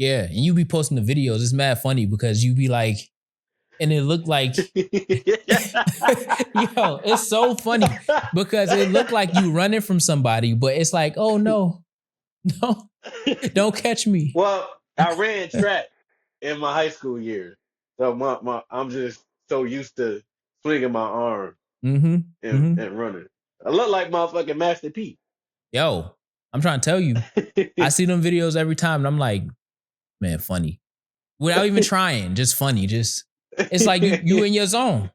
Yeah, and you be posting the videos. It's mad funny because you be like, and it looked like, yo, it's so funny because it looked like you running from somebody, but it's like, oh no, don't catch me. Well, I ran track in my high school years, so I'm just so used to swinging my arm and running. I look like motherfucking Master P. Yo, I'm trying to tell you, I see them videos every time, and I'm like, man, funny. Without even trying, just funny. Just it's like you in your zone.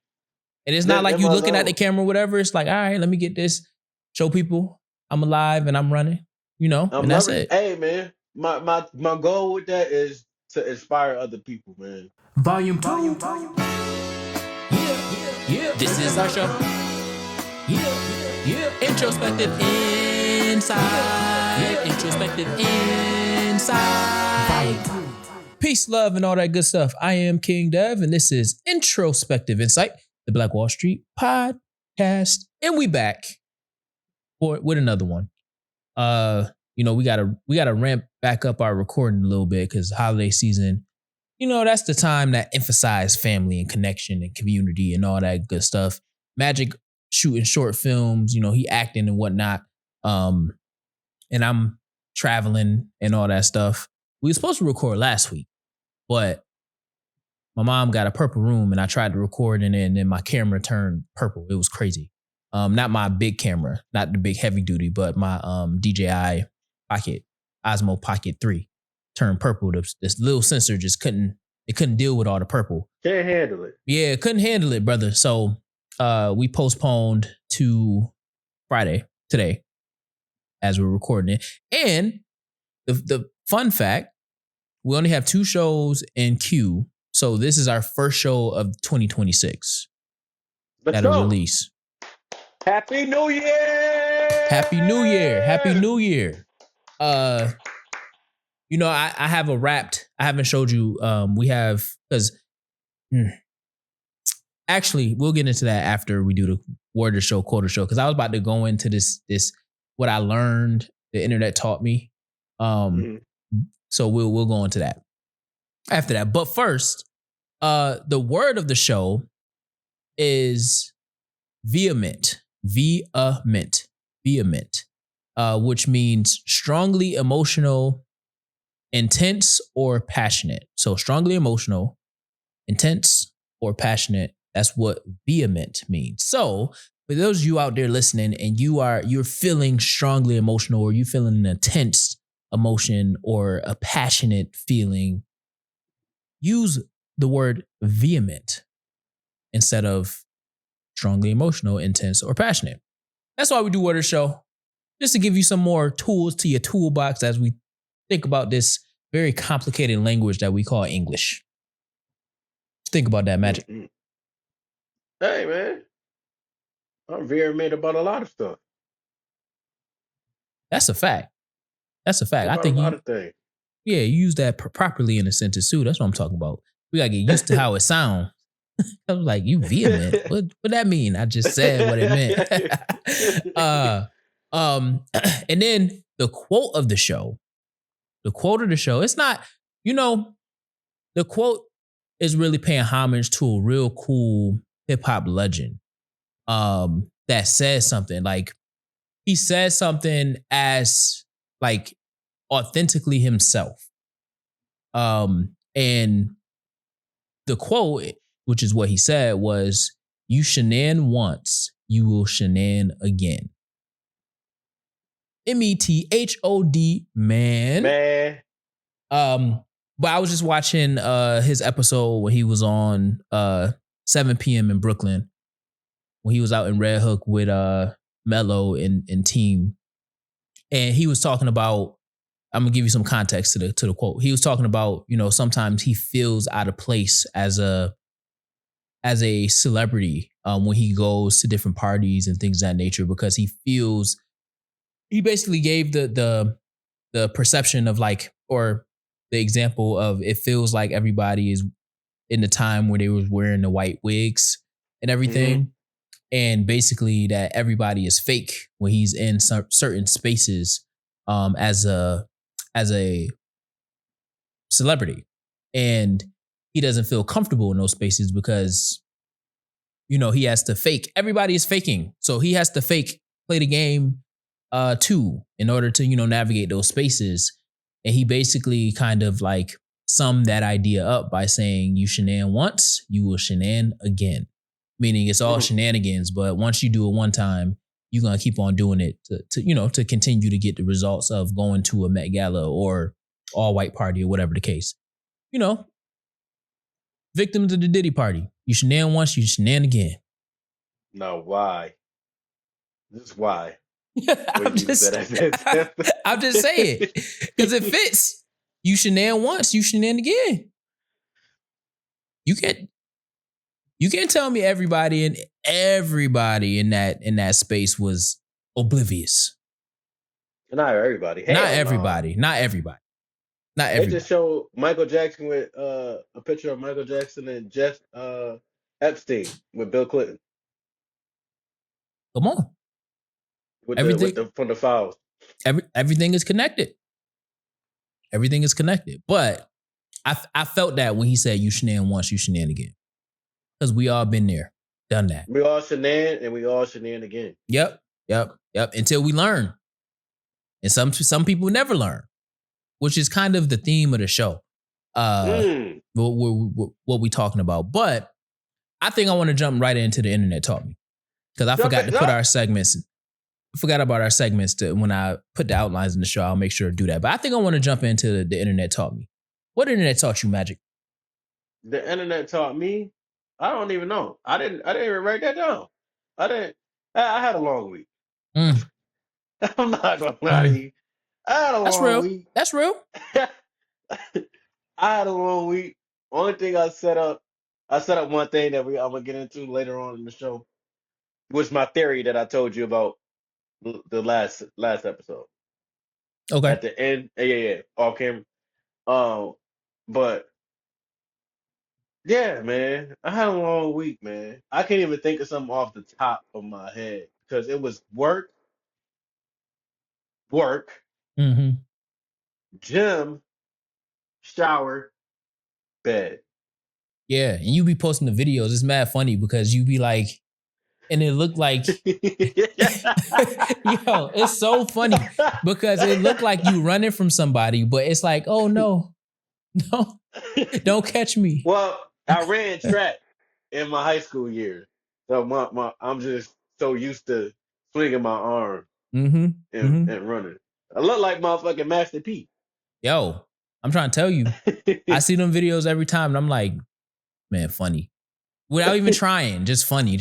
And it's not like you looking at the camera or whatever. It's like, all right, let me get this. Show people I'm alive and I'm running, and that's it. Hey, man, my goal with that is to inspire other people, man. Volume 2. Yeah. This is our show. Yeah. Introspective Insight. Introspective Insight. Peace, love, and all that good stuff. I am King Dev, and this is Introspective Insight, the Black Wall Street podcast, and we back with another one. We gotta ramp back up our recording a little bit because holiday season, that's the time that emphasize family and connection and community and all that good stuff. Magic shooting short films, he acting and whatnot. And I'm traveling and all that stuff. We were supposed to record last week, but my mom got a purple room and I tried to record and then my camera turned purple. It was crazy. Not my big camera, not the big heavy duty, but my DJI Osmo Pocket 3 turned purple. This little sensor just couldn't deal with all the purple. Can't handle it. Yeah, it couldn't handle it, brother. So we postponed to Friday, today, as we're recording it. And the fun fact, we only have 2 shows in queue. So this is our first show of 2026. That'll release. Happy New Year! Happy New Year! Happy New Year! I have a wrapped. I haven't showed you. We have because actually we'll get into that after we do the word of the show, quote of the show. Because I was about to go into this what I learned, the internet taught me. So we'll go into that after that. But first, the word of the show is vehement, which means strongly emotional, intense, or passionate. So strongly emotional, intense, or passionate. That's what vehement means. So for those of you out there listening and you're feeling strongly emotional or you feeling an intense emotion or a passionate feeling, use the word vehement instead of strongly emotional, intense, or passionate. That's why we do Word of the Show, just to give you some more tools to your toolbox as we think about this very complicated language that we call English. Think about that, Magic. Hey, man. I'm vehement about a lot of stuff. That's a fact. I think you use that properly in a sentence too. That's what I'm talking about. We gotta get used to how it sounds. I was like, you vehement? What that mean? I just said what it meant. And then the quote of the show. It's not, the quote is really paying homage to a real cool hip hop legend. That says something like he says something as like authentically himself. And the quote, which is what he said, was, "You shenan once, you will shenan again." METHOD, man. But I was just watching his episode when he was on 7 p.m. in Brooklyn, when he was out in Red Hook with Mello and team. And he was talking about, I'm gonna give you some context to the quote. He was talking about, sometimes he feels out of place as a celebrity when he goes to different parties and things of that nature, because he basically gave the perception of like, or the example of, it feels like everybody is in the time where they was wearing the white wigs and everything. Mm-hmm. And basically that everybody is fake when he's in certain spaces as a celebrity. And he doesn't feel comfortable in those spaces because, he has to fake. Everybody is faking. So he has to fake, play the game too, in order to, navigate those spaces. And he basically kind of like summed that idea up by saying, you shenan once, you will shenan again. Meaning it's all shenanigans, but once you do it one time, you're gonna keep on doing it to continue to get the results of going to a Met Gala or all white party or whatever the case. Victims of the Diddy party. You shenan once, you shenan again. No, why? Just why? I'm just saying, because it fits. You shenan once, you shenan again. You can't tell me everybody in that space was oblivious. Not everybody. Not everybody. They just showed Michael Jackson with a picture of Michael Jackson and Jeff Epstein with Bill Clinton. Come on. From the files. Everything is connected. Everything is connected. But I felt that when he said you shenan once, you shenan again. Because we all been there, done that. We all shenan and we all shenan again. Yep. Until we learn. And some people never learn, which is kind of the theme of the show. What we talking about. But I think I want to jump right into the internet taught me. Because I forgot to put our segments. I forgot about our segments when I put the outlines in the show. I'll make sure to do that. But I think I want to jump into the internet taught me. What internet taught you, Magic? The internet taught me. I don't even know. I didn't even write that down. I had a long week. I'm not gonna lie to you. I had a long week. That's real. I had a long week. Only thing I set up one thing that I'm gonna get into later on in the show, was my theory that I told you about the last episode. Okay. At the end, yeah, off camera. But yeah, man, I had a long week, man. I can't even think of something off the top of my head because it was work, gym, shower, bed. Yeah, and you be posting the videos. It's mad funny because you be like, and it looked like, yo, it's so funny because it looked like you running from somebody, but it's like, oh no, don't catch me. Well, I ran track in my high school years, so I'm just so used to swinging my arm and running. I look like motherfucking Master P. Yo, I'm trying to tell you, I see them videos every time, and I'm like, man, funny, without even trying, just funny,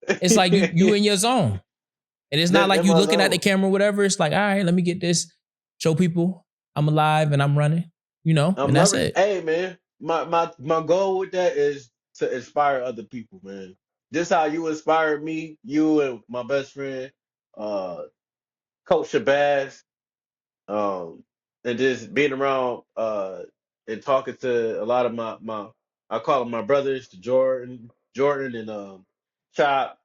it's like you in your zone. And it's not like you looking at the camera or whatever. It's like, all right, let me get this, show people I'm alive and I'm running, and that's it. Hey, man, my goal with that is to inspire other people, man. This how you inspired me, you and my best friend, Coach Shabazz, and just being around and talking to a lot of my I call them my brothers, Jordan and Chop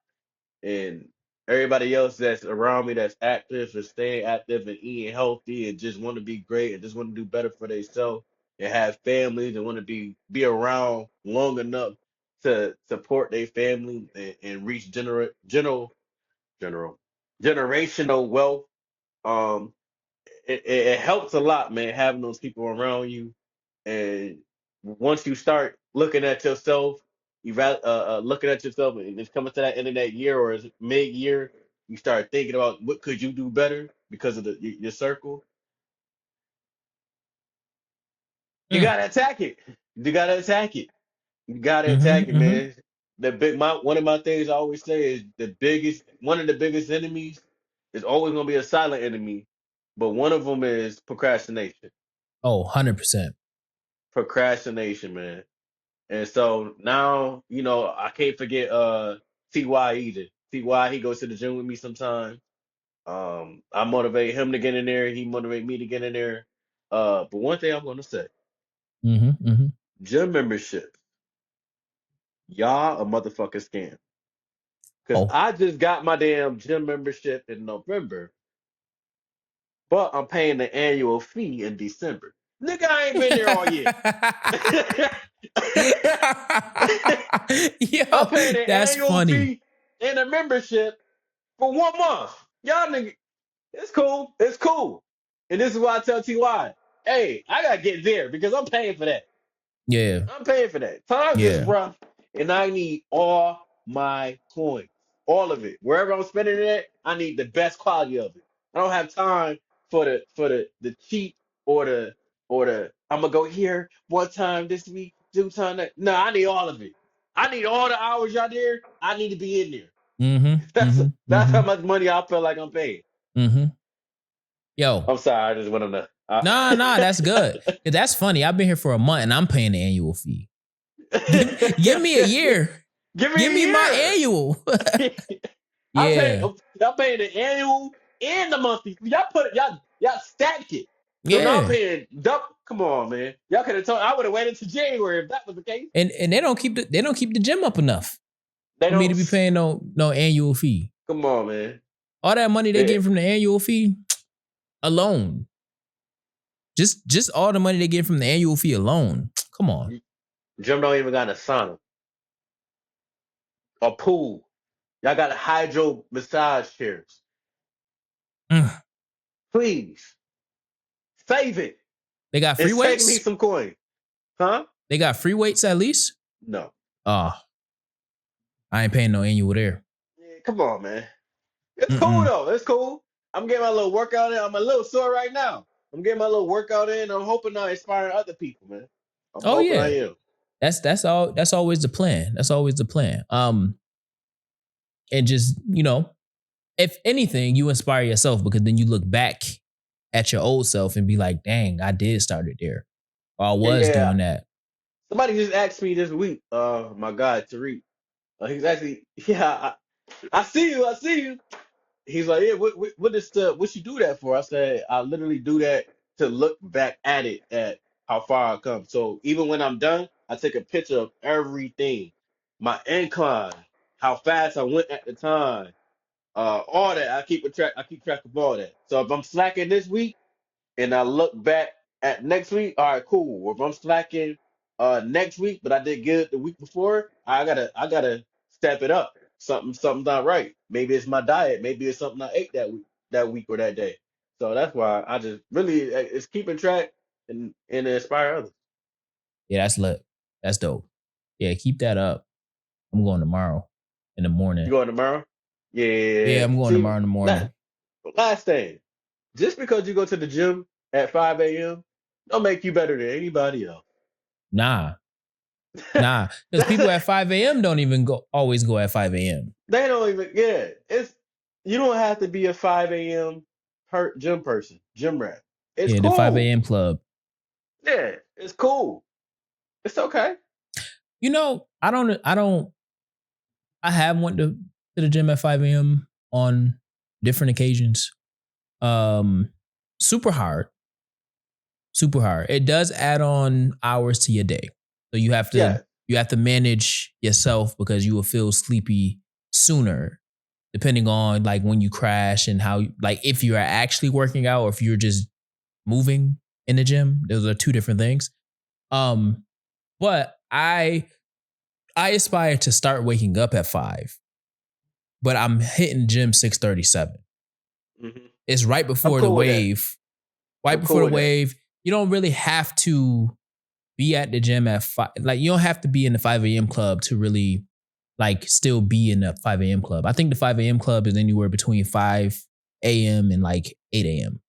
and everybody else that's around me that's active and staying active and eating healthy and just want to be great and just want to do better for themselves and have families and want to be around long enough to support their family and reach generational wealth. Um, it helps a lot, man, having those people around you. And once you start looking at yourself, looking at yourself, and it's coming to that end of that year or is mid year, you start thinking about what could you do better because of your circle. You gotta attack it. You gotta attack it. You gotta attack it, man. One of my things I always say is one of the biggest enemies is always gonna be a silent enemy, but one of them is procrastination. Oh, 100%. Procrastination, man. And so now, I can't forget TY either. TY, he goes to the gym with me sometimes. I motivate him to get in there, he motivate me to get in there. But one thing I'm gonna say, gym membership, y'all a motherfucking scam. Because I just got my damn gym membership in November, but I'm paying the annual fee in December. Nigga, I ain't been there all year. I'm Yo, paying an that's annual funny. fee and a membership for 1 month. Y'all nigga, it's cool. It's cool. And this is why I tell TY, hey, I gotta get there because I'm paying for that. Yeah, I'm paying for that. Times is yeah. rough, and I need all my coins, all of it. Wherever I'm spending it at, I need the best quality of it. I don't have time for the cheap or the I'm gonna go here 1 time this week, 2 time that. No, I need all of it. I need all the hours y'all there. I need to be in there. Mm-hmm. That's Mm-hmm. that's how Mm-hmm. much money I feel like I'm paying. Mm-hmm. Yo, I'm sorry, I just went on the. nah, that's good. That's funny. I've been here for a month and I'm paying the annual fee. Give me a year. Give me Give a me my year. annual. I pay. Yeah. Y'all paying the annual and the monthly. Y'all put it. Y'all stacked it. So now I'm Yeah. paying double. Come on, man. Y'all could have told. I would have waited to January if that was the case. And they don't keep the gym up enough They for me don't. to be paying no annual fee. Come on, man. All that money they Yeah. get from the annual fee alone. Just all the money they get from the annual fee alone. Come on. Gym don't even got a sauna, a pool. Y'all got hydro massage chairs. Mm. Please save it They got and free save me weights? some coin, huh? They got free weights at least? No. Oh, I ain't paying no annual there. Yeah, come on, man. It's cool Mm-mm. though. It's cool. I'm getting my little workout in. I'm a little sore right now. I'm getting my little workout in. I'm hoping I inspire other people, man. I'm Oh hoping yeah. I am. That's always the plan. That's always the plan. And just, if anything, you inspire yourself because then you look back at your old self and be like, dang, I did start it there. Or I was Yeah. doing that. Somebody just asked me this week, my guy Tariq. He's actually, yeah, I see you, I see you. He's like, yeah, what you do that for? I said, I literally do that to look back at it at how far I come. So even when I'm done, I take a picture of everything, my incline, how fast I went at the time, all that. I keep track of all that. So if I'm slacking this week and I look back at next week, all right, cool. Or if I'm slacking next week, but I did good the week before, I gotta step it up. Something's not right. Maybe it's my diet. Maybe it's something I ate that week or that day. So that's why I just really it's keeping track and inspire others. Yeah, that's lit. That's dope. Yeah, keep that up. I'm going tomorrow in the You morning. going tomorrow? Yeah, Yeah. I'm going See, tomorrow in the that morning. last thing. Just because you go to the gym at 5 a.m. don't make you better than anybody else. Nah, nah. Because That's people a, at 5 a.m. don't even always go at 5 a.m. they don't even it's you don't have to be a 5 a.m. Gym person, gym rat. It's Yeah, the 5 cool. a.m. club. Yeah, it's cool. It's okay. I have went to the gym at 5 a.m. on different occasions. Um, super hard. Super hard. It does add on hours to your day. So Yeah. you have to manage yourself because you will feel sleepy sooner, depending on like when you crash and how like if you are actually working out or if you're just moving in the gym. Those are two different things. But I aspire to start waking up at 5, but I'm hitting gym 6:37. Hmm. It's right I'm before the cool with that. wave. Right I'm before cool the with that. wave. You don't really have to be at the gym at 5. Like you don't have to be in the 5 a.m. club to really like still be in the 5 a.m. club. I think the 5 a.m. club is anywhere between 5 a.m. and like 8 a.m.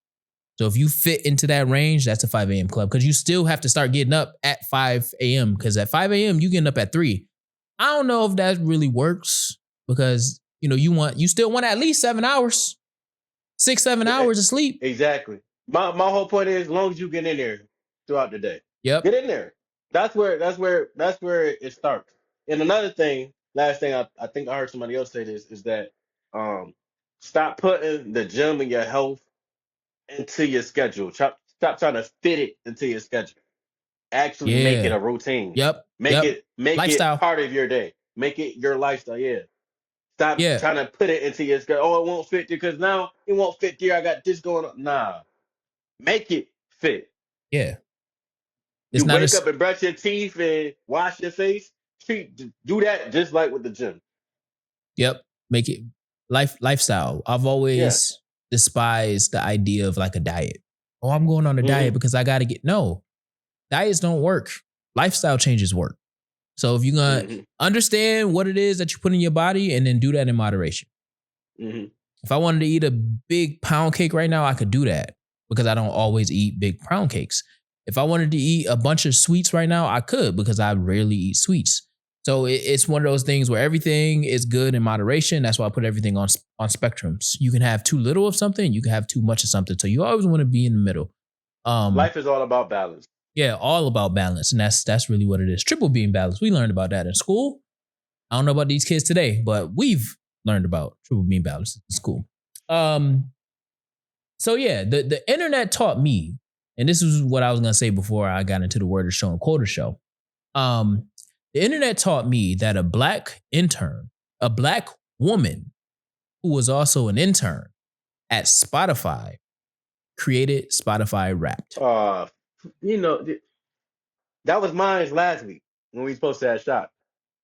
So if you fit into that range, that's a 5 a.m. club because you still have to start getting up at 5 a.m. because at 5 a.m. you getting up at 3. I don't know if that really works because you still want at least 7 hours, 6-7 hours of sleep. Exactly. My whole point is, as long as you get in there throughout the day, Yep. get in there. That's where it starts. And another thing, last thing I think I heard somebody else say this is that um stop putting the gym and your health into your schedule. Stop trying to fit it into your schedule. Actually make it Yeah. a routine. Yep. Make Yep. it Lifestyle. part of your day. Make it your lifestyle. Yeah. Stop Yeah. trying to put it into your schedule. Oh, it won't fit because now it won't fit here. I got this going on. Nah. Make it fit. Yeah. It's You not wake a up and brush your teeth and wash your face. Do that just like with the gym. Yep. Make it lifestyle. I've Yeah. always despised the idea of like a diet. Oh, I'm going on a diet because I gotta get no. Diets don't work. Lifestyle changes work. So if you're gonna Mm-hmm. understand what it is that you put in your body and then do that in moderation. Mm-hmm. If I wanted to eat a big pound cake right now, I could do that because I don't always eat big pound cakes. If I wanted to eat a bunch of sweets right now, I could because I rarely eat sweets. So it's one of those things where everything is good in moderation. That's why I put everything on spectrums. You can have too little of something, you can have too much of something. So you always want to be in the middle. Life is all about balance. Yeah, all about balance, and that's really what it is. Triple beam balance. We learned about that in school. I don't know about these kids today, but we've learned about triple beam balance in school. So yeah, the internet taught me, and this is what I was gonna say before I got into the word of show and quote of show. The internet taught me that a black intern, a black woman who was also an intern at Spotify, created Spotify Wrapped. You know, that was mine last week when we supposed to have shot.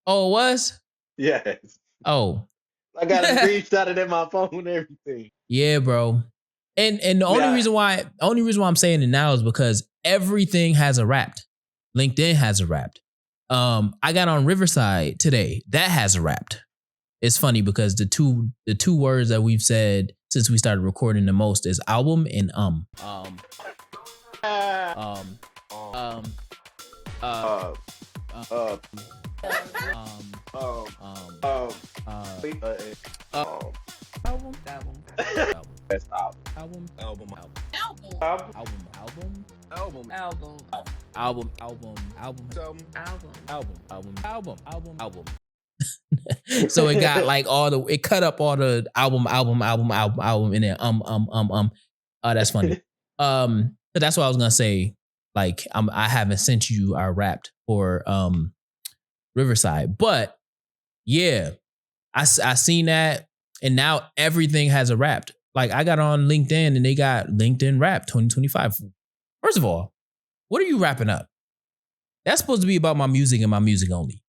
Oh, it was? Yes. Oh. I got a screenshot of it in my phone and everything. Yeah, bro. And the only reason why I'm saying it now is because everything has a Wrapped. LinkedIn has a Wrapped. I got on Riverside today. That has a Wrapped. It's funny because the two words that we've said since we started recording the most is album and Best album. Album. So it got like it cut up all the album, and then that's funny. But that's what I was gonna say. Like I haven't sent you our Wrapped for Riverside, but yeah, I seen that, and now everything has a Wrapped. Like I got on LinkedIn and they got LinkedIn Wrapped 2025. First of all, what are you wrapping up? That's supposed to be about my music and my music only.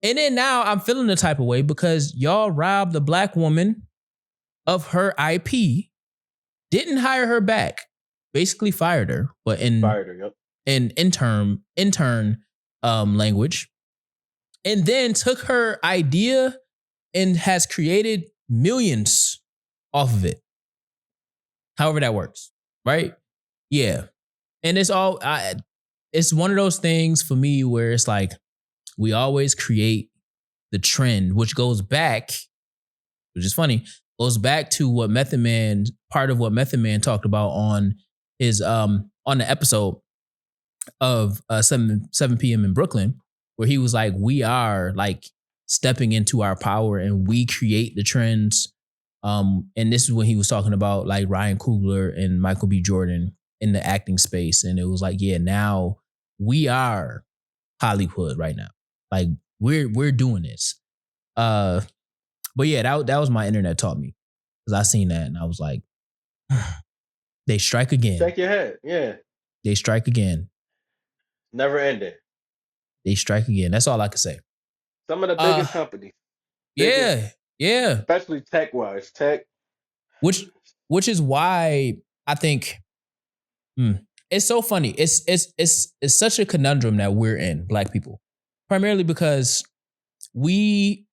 And then now I'm feeling the type of way because y'all robbed the black woman of her IP, didn't hire her back, basically fired her, but in intern language, and then took her idea and has created millions off of it. However that works, right? Yeah. And it's one of those things for me where it's like, we always create the trend, which goes back, which is funny, goes back to what part of what Method Man talked about on his on the episode of 7 p.m. in Brooklyn, where he was like, we are like stepping into our power and we create the trends. And this is when he was talking about like Ryan Coogler and Michael B. Jordan in the acting space. And it was like, yeah, now we are Hollywood right now. Like we're doing this. But yeah, that was my internet taught me. Because I seen that and I was like, they strike again. Shake your head. Yeah. They strike again. Never ending. They strike again. That's all I can say. Some of the biggest companies. Yeah. Especially tech-wise. Which is why I think it's so funny. It's such a conundrum that we're in, black people. Primarily because I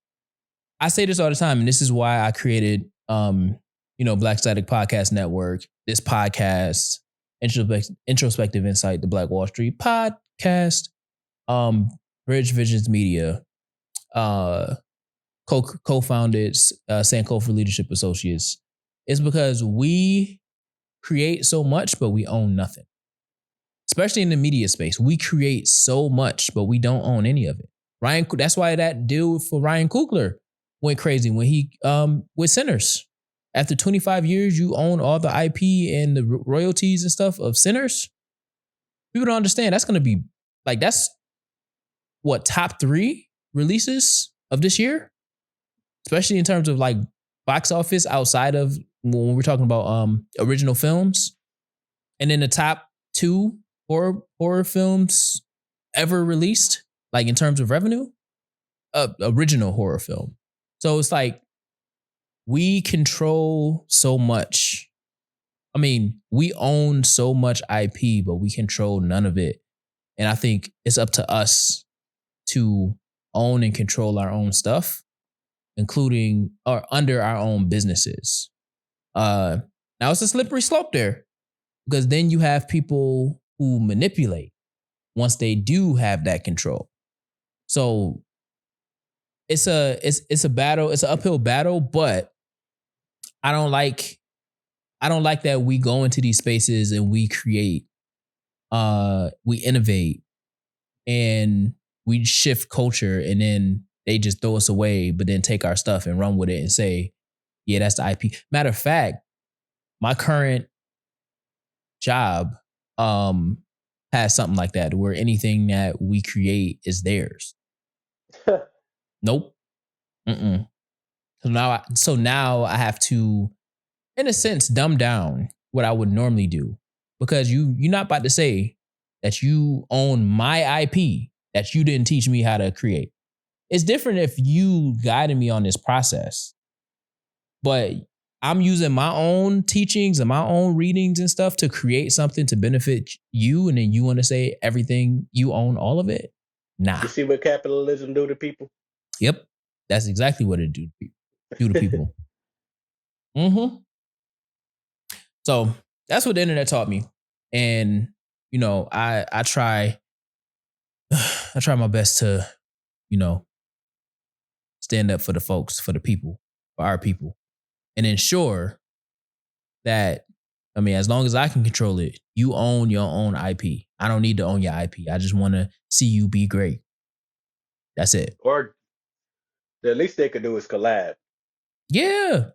say this all the time, and this is why I created Black Static Podcast Network, this podcast, Introspective Insight, the Black Wall Street Podcast, Bridge Visions Media, co-founded Sankofa Leadership Associates. It's because we create so much, but we own nothing. Especially in the media space, we create so much, but we don't own any of it. That's why that deal for Ryan Coogler went crazy when he with Sinners. After 25 years, you own all the IP and the royalties and stuff of Sinners. People don't understand. That's going to be like, that's what, top 3 releases of this year, especially in terms of like box office outside of when we're talking about original films, and then the top 2 horror films ever released, like in terms of revenue, original horror film. So it's like we control so much. I mean, we own so much IP, but we control none of it. And I think it's up to us to own and control our own stuff, including or under our own businesses. Now it's a slippery slope there because then you have people who manipulate once they do have that control. So it's a battle, it's an uphill battle, but I don't like that we go into these spaces and we create, we innovate and we shift culture and then they just throw us away, but then take our stuff and run with it and say, yeah, that's the IP. Matter of fact, my current job has something like that where anything that we create is theirs. Nope. Mm-mm. So now I have to, in a sense, dumb down what I would normally do because you're not about to say that you own my IP that you didn't teach me how to create. It's different if you guided me on this process, but I'm using my own teachings and my own readings and stuff to create something to benefit you, and then you want to say everything you own, all of it? Nah. You see what capitalism do to people? Yep. That's exactly what it do to people. Mm-hmm. So that's what the internet taught me. And, you know, I try my best to, you know, stand up for the folks, for the people, for our people, and ensure that, I mean, as long as I can control it, you own your own IP. I don't need to own your IP. I just want to see you be great. That's it. Or the least they could do is collab. Yeah.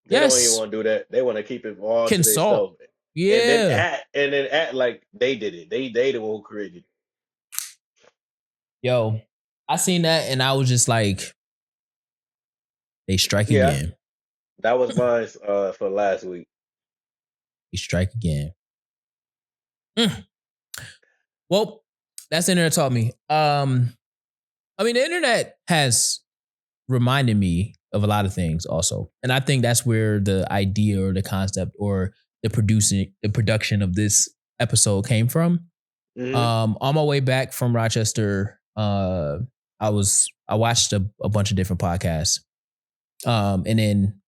They don't even Yes. want to do that. They want to keep it all to Consult. themselves. Yeah. And then act like they did it. They the one who created it. Yo, I seen that and I was just like, they strike Yeah, again. that was mine for last week. They strike again. Well, that's the internet taught me. I mean, the internet has reminded me of a lot of things also. And I think that's where the idea or the concept or the production of this episode came from. Mm-hmm. On my way back from Rochester, I watched a bunch of different podcasts. And then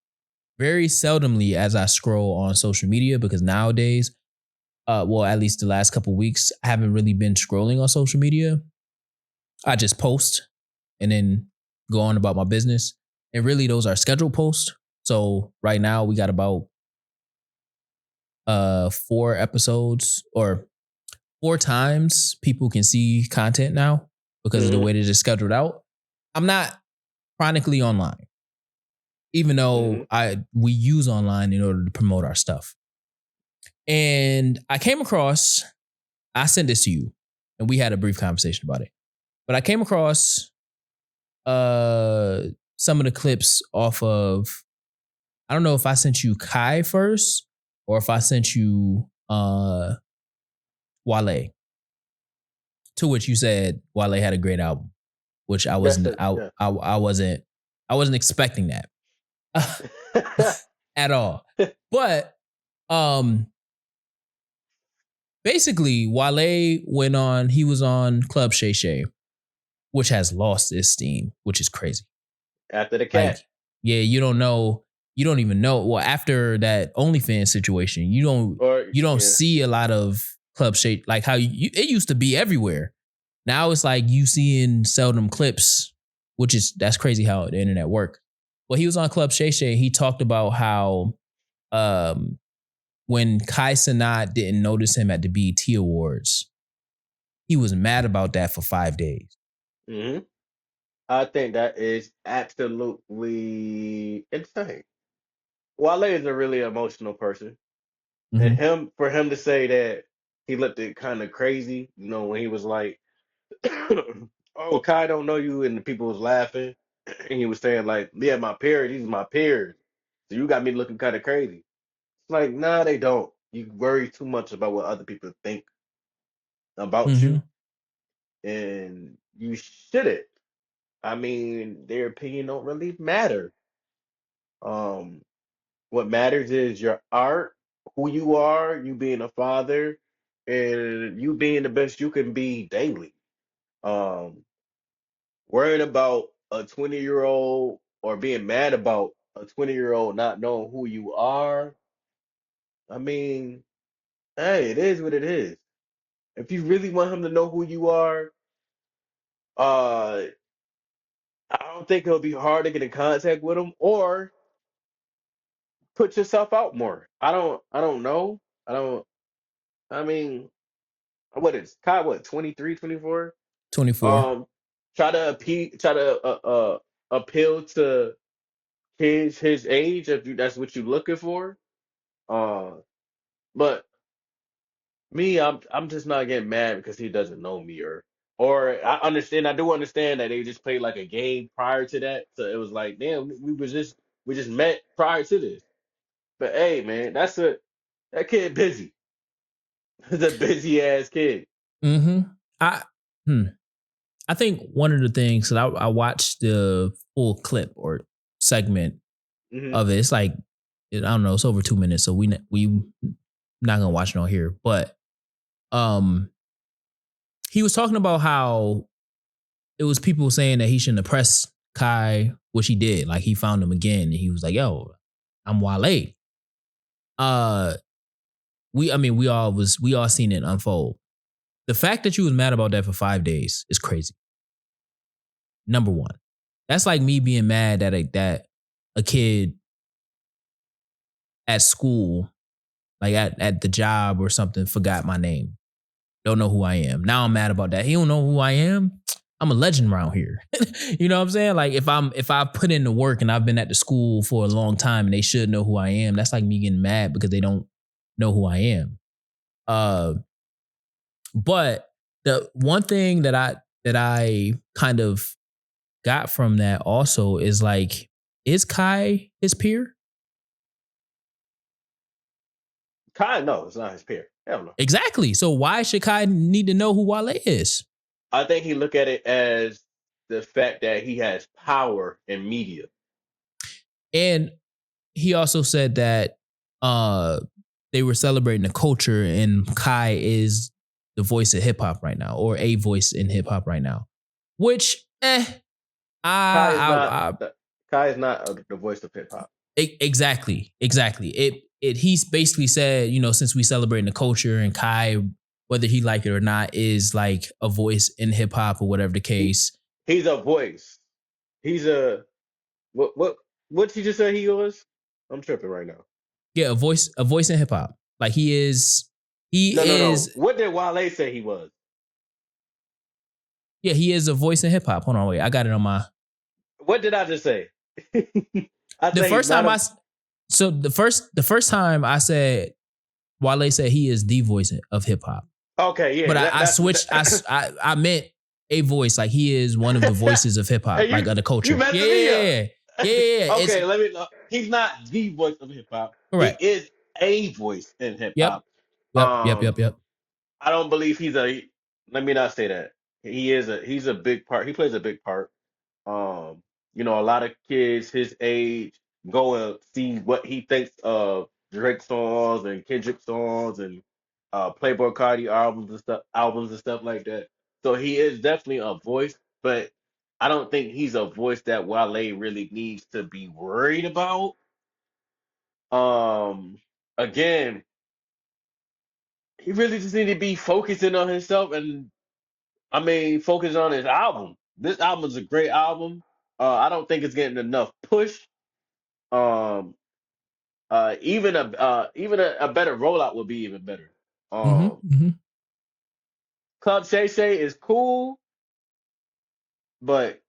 very seldomly as I scroll on social media, because nowadays, well, at least the last couple of weeks, I haven't really been scrolling on social media. I just post and then go on about my business. And really those are scheduled posts. So right now we got about 4 episodes or 4 times people can see content now because of the way that it's scheduled out. I'm not chronically online, even though we use online in order to promote our stuff. And I came across, I sent this to you and we had a brief conversation about it. But I came across some of the clips off of, I don't know if I sent you Kai first or if I sent you Wale. To which you said Wale had a great album, which I wasn't I wasn't expecting that at all. But basically Wale he was on Club Shay Shay, which has lost its steam, which is crazy. After the cat. Like, yeah, you don't even know. Well, after that OnlyFans situation, you don't see a lot of Club Shay, like how it used to be everywhere. Now it's like you seeing seldom clips, that's crazy how the internet work. Well, he was on Club Shay Shay. He talked about how when Kai Cenat didn't notice him at the BET Awards, he was mad about that for 5 days. Mm-hmm. I think that is absolutely insane. Wale is a really emotional person. Mm-hmm. And for him to say that he looked it kind of crazy, you know, when he was like, "Oh, Kai don't know you," and the people was laughing, and he was saying like, "Yeah, my peers, these are my peers, so you got me looking kind of crazy." It's like, nah, they don't. You worry too much about what other people think. about Mm-hmm. you, and you shouldn't. I mean, their opinion don't really matter. Um, what matters is your art, who you are, you being a father, and you being the best you can be daily. Um, Worrying about a 20-year-old or being mad about a 20-year-old not knowing who you are, I mean, hey, it is what it is. If you really want him to know who you are, uh, I don't think it'll be hard to get in contact with him or put yourself out more. I don't know. I don't I mean, what is Kai, what, 23, 24? 24. Um try to appeal to his age if that's what you're looking for. Uh but me, I'm just not getting mad because he doesn't know me, or I do understand that they just played like a game prior to that. So it was like, damn, we just met prior to this. But hey, man, that kid busy. He's a busy ass kid. Mm-hmm. I hmm. I think one of the things that I watched the full clip or segment Hmm. of it. It's like I don't know. It's over 2 minutes, so we not gonna watch it on here. But um, he was talking about how it was people saying that he shouldn't have pressed Kai, which he did. Like he found him again, and he was like, "Yo, I'm Wale." Uh, we all seen it unfold. The fact that you was mad about that for 5 days is crazy. Number one, that's like me being mad that a kid at school, like at the job or something, forgot my name. Don't know who I am. Now I'm mad about that. He don't know who I am. I'm a legend around here. You know what I'm saying? Like if I put in the work and I've been at the school for a long time and they should know who I am, that's like me getting mad because they don't know who I am. Uh, but the one thing that I kind of got from that also is like, is Kai his peer? Kai, no, it's not his peer. Hell no. Exactly. So why should Kai need to know who Wale is? I think he look at it as the fact that he has power in media. And he also said that uh they were celebrating the culture and Kai is the voice of hip hop right now, or a voice in hip hop right now. Which Kai is not I Kai is not the voice of hip hop. exactly. It he's basically said, since we celebrating the culture and Kai, whether he like it or not, is like a voice in hip hop or whatever the He case. he's a voice. He's a what you just said he was? I'm tripping right now. Yeah, a voice in hip hop. Like he No, no, no. is What did Wale say he was? yeah, he is a voice in hip hop. Hold on, wait. I got it on my What did I just say? I the say he's first not time a. so the first time I said Wale said he is the voice of hip hop. Okay, But yeah, I switched I meant a voice, like he is one of the voices of hip hop, Hey, like of the you culture. Yeah, messing me up. yeah, yeah. Yeah. It's Okay, let me know. He's not the voice of hip hop. He correct. is a voice in hip Yep. hop. Yep. Yep. Um, Yep. Yep. I don't believe he's a. Let me not say that. He's a big part. He plays a big part. Um, a lot of kids his age go and see what he thinks of Drake songs and Kendrick songs and Playboy Cardi albums and stuff like that. So he is definitely a voice, but I don't think he's a voice that Wale really needs to be worried about. Um, Again, he really just need to be focusing on himself and I mean focus on his album. This album is a great album. I don't think it's getting enough push. Um, even a better rollout would be even better. Mm-hmm. Um, Mm-hmm. Club Shay Shay is cool, but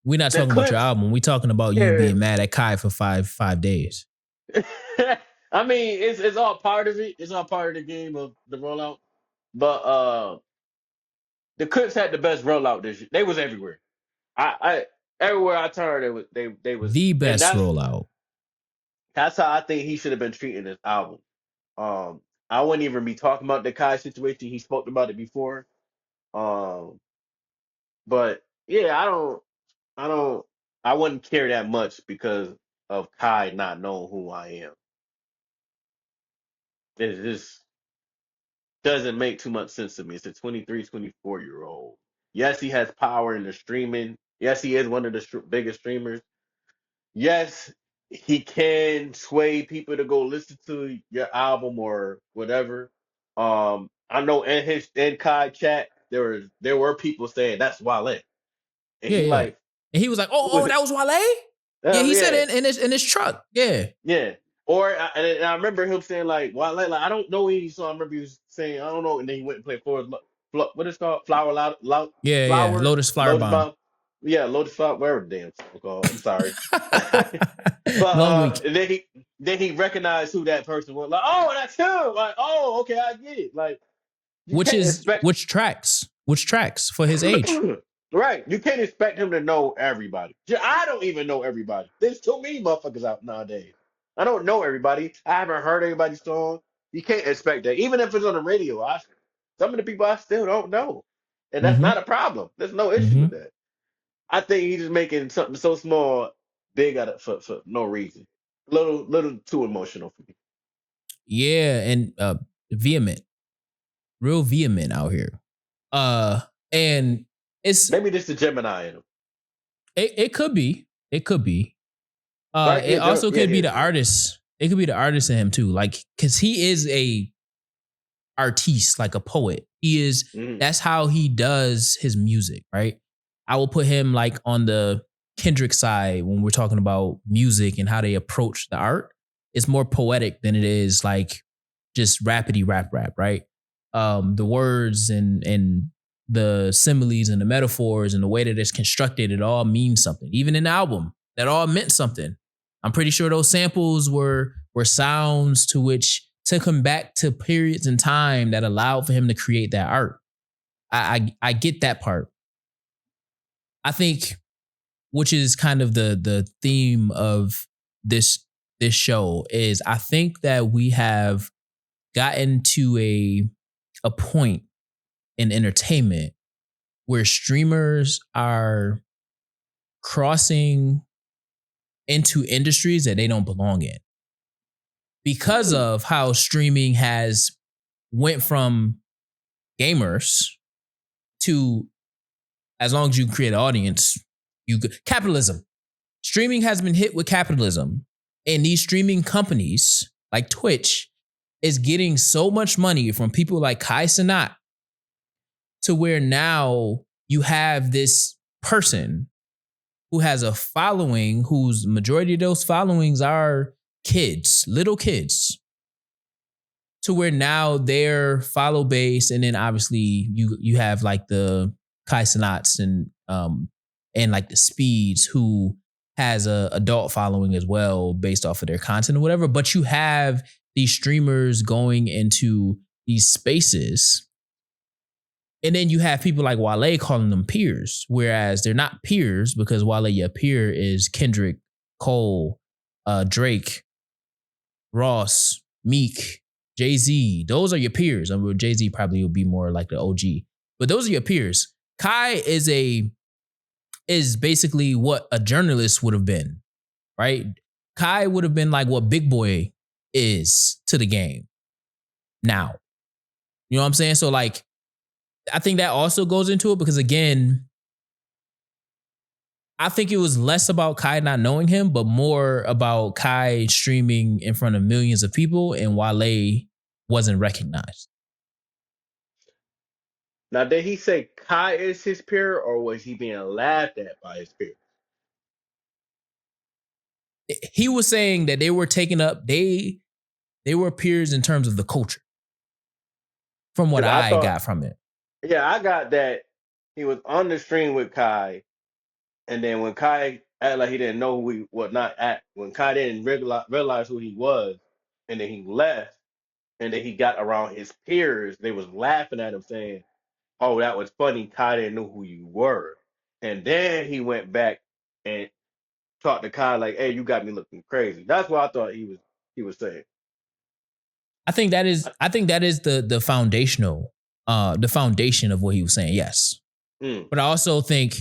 We're not the talking about your clips, album. We're talking about you yeah. being mad at Kai for five days. I mean, it's all part of it. It's all part of the game of the rollout. But the clips had the best rollout this year. They was everywhere. I everywhere I turned, they was, The and best rollout. that's how I think he should have been treating this album. Um, I wouldn't even be talking about the Kai situation. He spoke about it before. Um, but yeah, I don't, I wouldn't care that much because of Kai not knowing who I am. It just doesn't make too much sense to me. It's a 23, 24-year old. Yes, he has power in the streaming. Yes, he is one of the biggest streamers. Yes, he can sway people to go listen to your album or whatever. I know in his in Kai chat there were people saying that's Wale, and Yeah, he yeah. like, And he was like, who is oh, it? that was Wale? Yeah, he said Yeah, it in his truck. Yeah. yeah. Or and I remember him saying like, Wale, like I don't know any song. I remember he was saying I don't know, and then he went and played for what is it called, Flower Yeah, yeah. Flower Lotus Flower Lotus Bomb. Bomb. Yeah, Lotus Flower, whatever the damn song called. I'm sorry. But Long week. and then he recognized who that person was. Like, oh, that's him. Like, oh, okay, I get it. Like, you can't expect Which tracks for his age. right. You can't expect him to know everybody. I don't even know everybody. There's too many motherfuckers out nowadays. I don't know everybody. I haven't heard everybody's song. You can't expect that. Even if it's on the radio, some of the people I still don't know. And that's Mm-hmm. not a problem. There's no issue Mm-hmm. with that. I think he's just making something so small big out of for no reason. Little too emotional for me. Yeah, and vehement. Real vehement out here. And it's Maybe this is Gemini in him. it could be. It could be. Right? It also Yeah, could he be is the a Gemini. artist. It could be the artist in him too. Like, cause he is a artiste, like a poet. He is, Mhm. that's how he does his music, right? I will put him like on the Kendrick side when we're talking about music and how they approach the art. It's more poetic than it is like just rapidy rap, right? The words and the similes and the metaphors and the way that it's constructed, it all means something. Even in the album, that all meant something. I'm pretty sure those samples were sounds to which took him back to periods in time that allowed for him to create that art. I get that part. I think, which is kind of the theme of this this show, is I think that we have gotten to a point in entertainment where streamers are crossing into industries that they don't belong in because of how streaming has went from gamers to, as long as you create an audience, capitalism. Streaming has been hit with capitalism, and these streaming companies like Twitch is getting so much money from people like Kai Cenat to where now you have this person who has a following whose majority of those followings are kids, little kids, to where now their follow base, and then obviously you have like the Kai Cenats and like the Speeds who has a adult following as well based off of their content or whatever. But you have these streamers going into these spaces, and then you have people like Wale calling them peers, whereas they're not peers because Wale, your peer is Kendrick, Cole, Drake, Ross, Meek, Jay-Z. Those are your peers. I mean, Jay-Z probably would be more like the OG, but those are your peers. Kai is basically what a journalist would have been, right? Kai would have been like what Big Boy is to the game now. You know what I'm saying? So like, I think that also goes into it because again, I think it was less about Kai not knowing him, but more about Kai streaming in front of millions of people and Wale wasn't recognized. Now, did he say Kai is his peer, or was he being laughed at by his peer? He was saying that they were taking up, they were peers in terms of the culture, from what Because I I thought, got from it. yeah, I got that he was on the stream with Kai, and then when Kai acted like he didn't know who he was, not act, when Kai didn't realize who he was, and then he left, and then he got around his peers, they was laughing at him saying, "Oh, that was funny. Kai didn't know who you were," and then he went back and talked to Kai like, "Hey, you got me looking crazy." That's what I thought he was saying. I think that is the foundational, the foundation of what he was saying. Yes. Mm. But I also think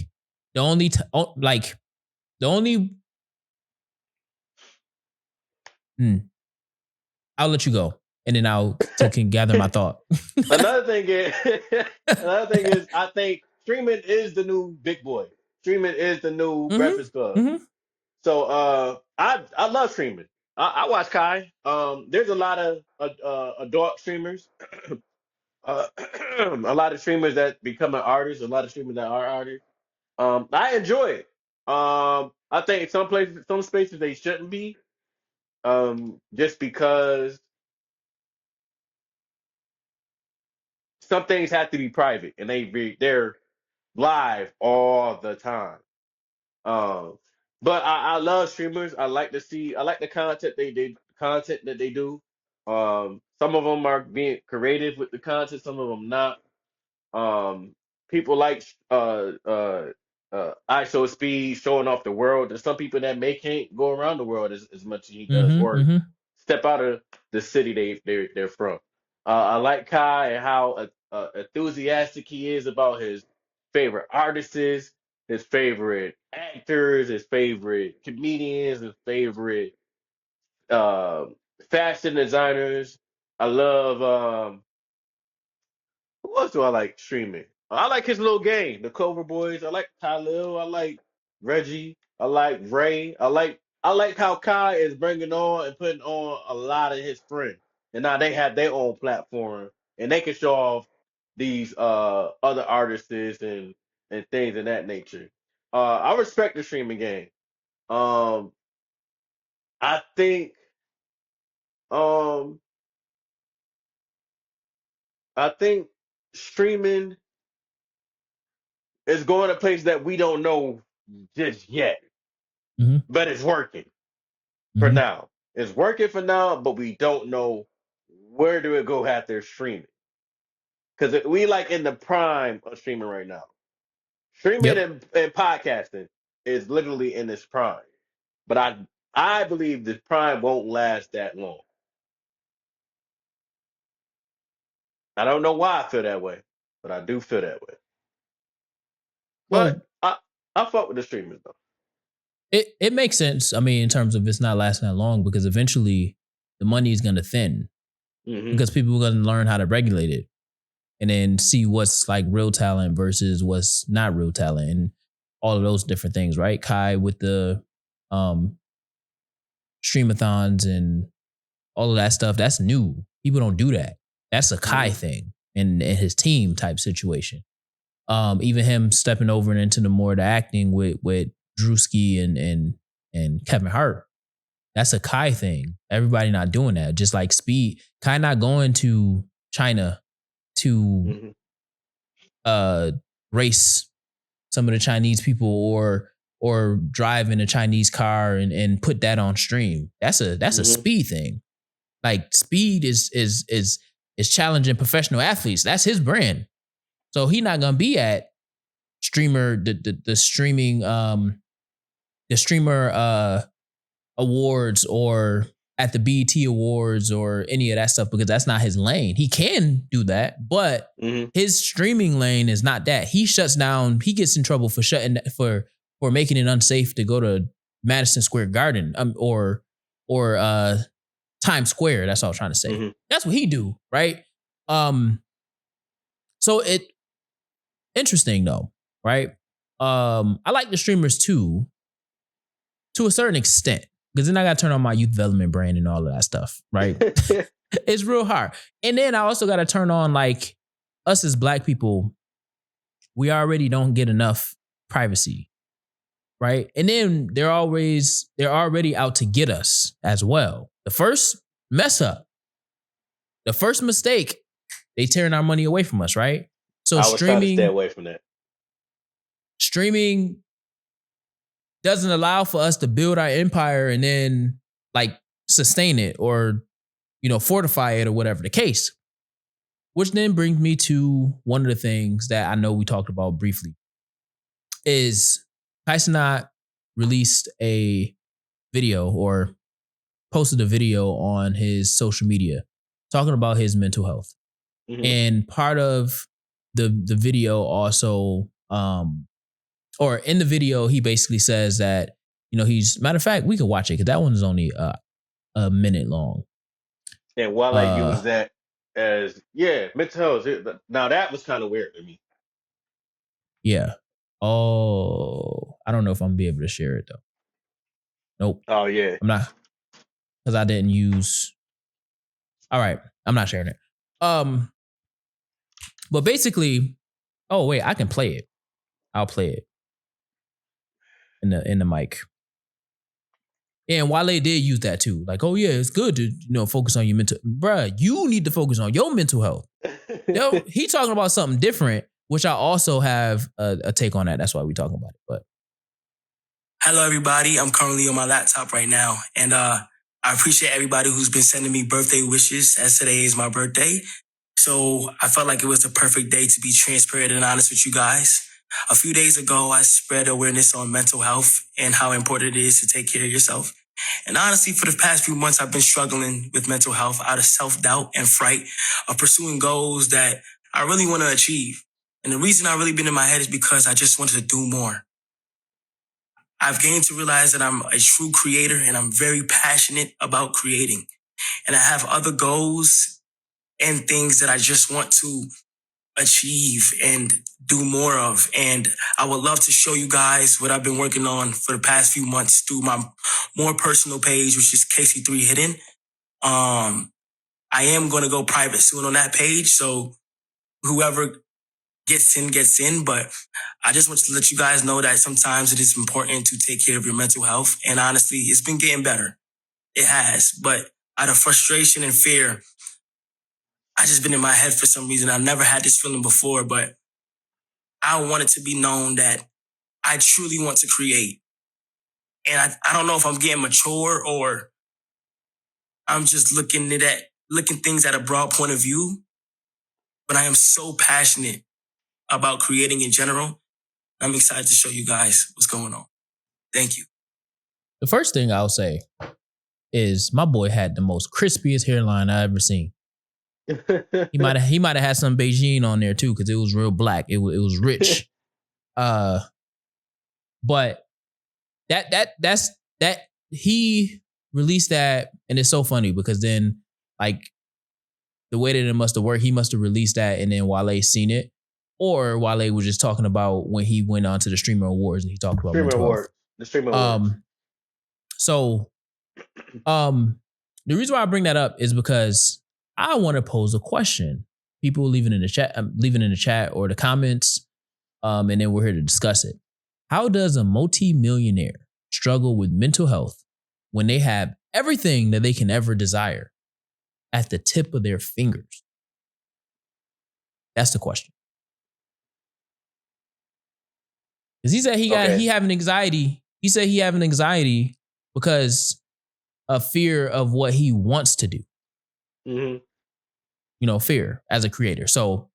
the only I'll let you go and then I'll can gather my thought. Another thing is, I think streaming is the new big boy. Streaming is the new Breakfast Club. Mm-hmm. So I love streaming. I watch Kai. There's a lot of adult streamers. A lot of streamers that become an artist. A lot of streamers that are artists. I enjoy it. I think some spaces they shouldn't be. Just because some things have to be private and they're live all the time. Um, but I love streamers. I like the content that they do. Some of them are being creative with the content, some of them not. Um, People like ISO speed showing off the world. There's some people that can't go around the world as much as he does, Mm-hmm. or Mm-hmm. step out of the city they're from. I like Kai and how enthusiastic he is about his favorite artists, his favorite actors, his favorite comedians, his favorite uh, fashion designers. I love who else do I like streaming? I like his little gang, the Cobra Boys. I like Khalil. I like Reggie. I like Ray. I like how Kai is bringing on and putting on a lot of his friends, and now they have their own platform and they can show off these other artists and things of that nature. I respect the streaming game. Um, I think um, I think streaming is going to places that we don't know just yet, Mm-hmm. but it's working for Mm-hmm. now. It's working for now, but we don't know where do it go after streaming because we like in the prime of streaming right now. Streaming Yep. and podcasting is literally in its prime, but I believe this prime won't last that long. I don't know why I feel that way, but I do feel that way. But Well, I fuck with the streamers though. it makes sense. I mean, in terms of it's not lasting that long because eventually the money is gonna thin Hmm. because people are gonna learn how to regulate it and then see what's like real talent versus what's not real talent and all of those different things, right? Kai with the um streamathons and all of that stuff, that's new. People don't do that. That's a Kai Hmm. thing and his team type situation. Even him stepping over and into the more the acting with Drewski and Kevin Hart. That's a Kai thing. Everybody not doing that. Just like Speed, Kai not going to China to Hmm. race some of the Chinese people or drive in a Chinese car and put that on stream. That's a Hmm. Speed thing. Like Speed is challenging professional athletes. That's his brand. So he not gonna be at streamer the streaming the streamer awards or at the BET awards or any of that stuff because that's not his lane. He can do that, but Hmm. his streaming lane is not that. He shuts down. He gets in trouble for for making it unsafe to go to Madison Square Garden or Times Square. That's all I'm trying to say. Hmm. That's what he do, right? So it interesting though, right? I like the streamers too, to a certain extent, because then I got to turn on my youth development brain and all of that stuff, right? It's real hard. And then I also got to turn on like us as black people, we already don't get enough privacy, right? And then they're already out to get us as well. The first mess up, the first mistake, they tearing our money away from us, right? So I was trying to stay away from that. streaming doesn't allow for us to build our empire and then like sustain it or fortify it or whatever the case. Which then brings me to one of the things that I know we talked about briefly is Tyson released a video or posted a video on his social media talking about his mental health. Mhm. And part of the video also, or in the video, he basically says that, he's, matter of fact, we can watch it because that one's only a minute long. And while I Uh use that as mental health. Now that was kind of weird to me. yeah. Oh, I don't know if I'm gonna be able to share it though. Nope. Oh yeah. I'm not, because I didn't use. All right, I'm not sharing it. But basically, oh wait, I can play it. I'll play it in the mic. And Wale did use that too. Like, oh yeah, it's good to focus on your mental. Bruh, you need to focus on your mental health. No, he talking about something different, which I also have a take on that. That's why we talking about it. But hello, everybody. I'm currently on my laptop right now, and I appreciate everybody who's been sending me birthday wishes, as today is my birthday. So I felt like it was the perfect day to be transparent and honest with you guys. A few days ago, I spread awareness on mental health and how important it is to take care of yourself. And honestly, for the past few months, I've been struggling with mental health out of self-doubt and fright of pursuing goals that I really want to achieve. And the reason I've really been in my head is because I just wanted to do more. I've gained to realize that I'm a true creator and I'm very passionate about creating. And I have other goals and things that I just want to achieve and do more of. And I would love to show you guys what I've been working on for the past few months through my more personal page, which is KC3 Hidden. I am going to go private soon on that page. So whoever gets in, but I just want to let you guys know that sometimes it is important to take care of your mental health. And honestly, it's been getting better. It has, but out of frustration and fear, I just been in my head for some reason. I never had this feeling before, but I want it to be known that I truly want to create. And I don't know if I'm getting mature or I'm just looking things at a broad point of view, but I am so passionate about creating in general. I'm excited to show you guys what's going on. Thank you. the first thing I'll say is my boy had the most crispiest hairline I ever seen. He might have had some Beijing on there too, because it was real black. It was rich. But that's he released that, and it's so funny because then, like, the way that it must have worked, he must have released that, and then Wale seen it, or Wale was just talking about when he went on to the Streamer Awards and he talked about mental health. The Streamer Awards. So, the reason why I bring that up is because I want to pose a question. People leaving in the chat or the comments, and then we're here to discuss it. How does a multi-millionaire struggle with mental health when they have everything that they can ever desire at the tip of their fingers? That's the question. Because he said he having anxiety. He said he having anxiety because of fear of what he wants to do. Mm-hmm. Fear as a creator. So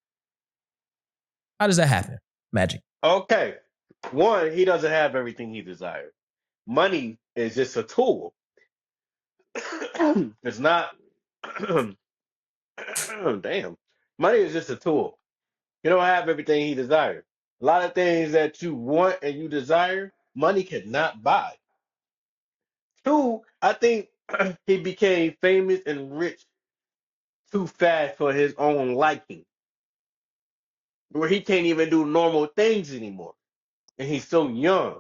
how does that happen, Magic? Okay. One, he doesn't have everything he desires. Money is just a tool. It's not. Damn. Money is just a tool. You don't have everything he desires. A lot of things that you want and you desire, money cannot buy. Two, I think he became famous and rich too fast for his own liking, where he can't even do normal things anymore. And he's so young.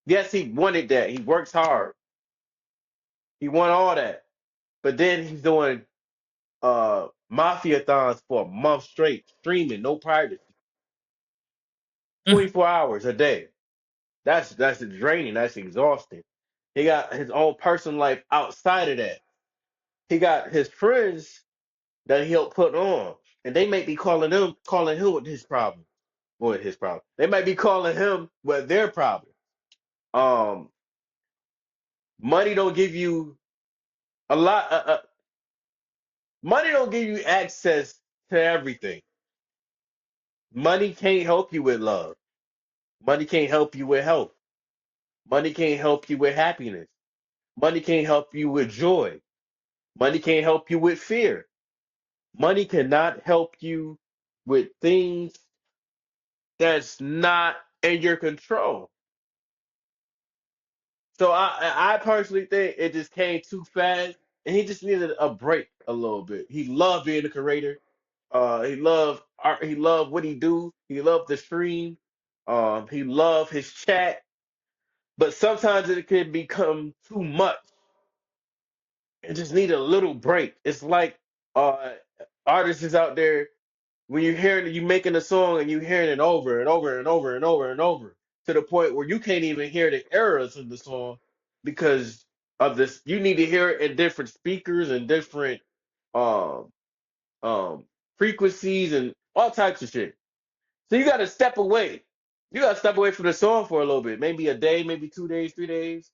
Yes, he wanted that. He works hard. He won all that. But then he's doing mafia-thons for a month straight, streaming, no privacy, 24 hours a day. That's draining. That's exhausting. He got his own personal life outside of that. He got his friends that he'll put on, and they may be calling him with his problem. With his problem, they might be calling him with their problem. Money don't give you a lot. Money don't give you access to everything. Money can't help you with love. Money can't help you with health. Money can't help you with happiness. Money can't help you with joy. Money can't help you with fear. Money cannot help you with things that's not in your control. So I personally think it just came too fast, and he just needed a break a little bit. He loved being a creator. He loved art. He loved what he do. He loved the stream. He loved his chat. But sometimes it can become too much. It just need a little break. It's like uh artists is out there when you're hearing you making a song and you hearing it over and over and over and over and over to the point where you can't even hear the errors in the song because of this. You need to hear it in different speakers and different um um frequencies and all types of shit. So you gotta step away. You gotta step away from the song for a little bit, maybe a day, maybe 2 days, 3 days,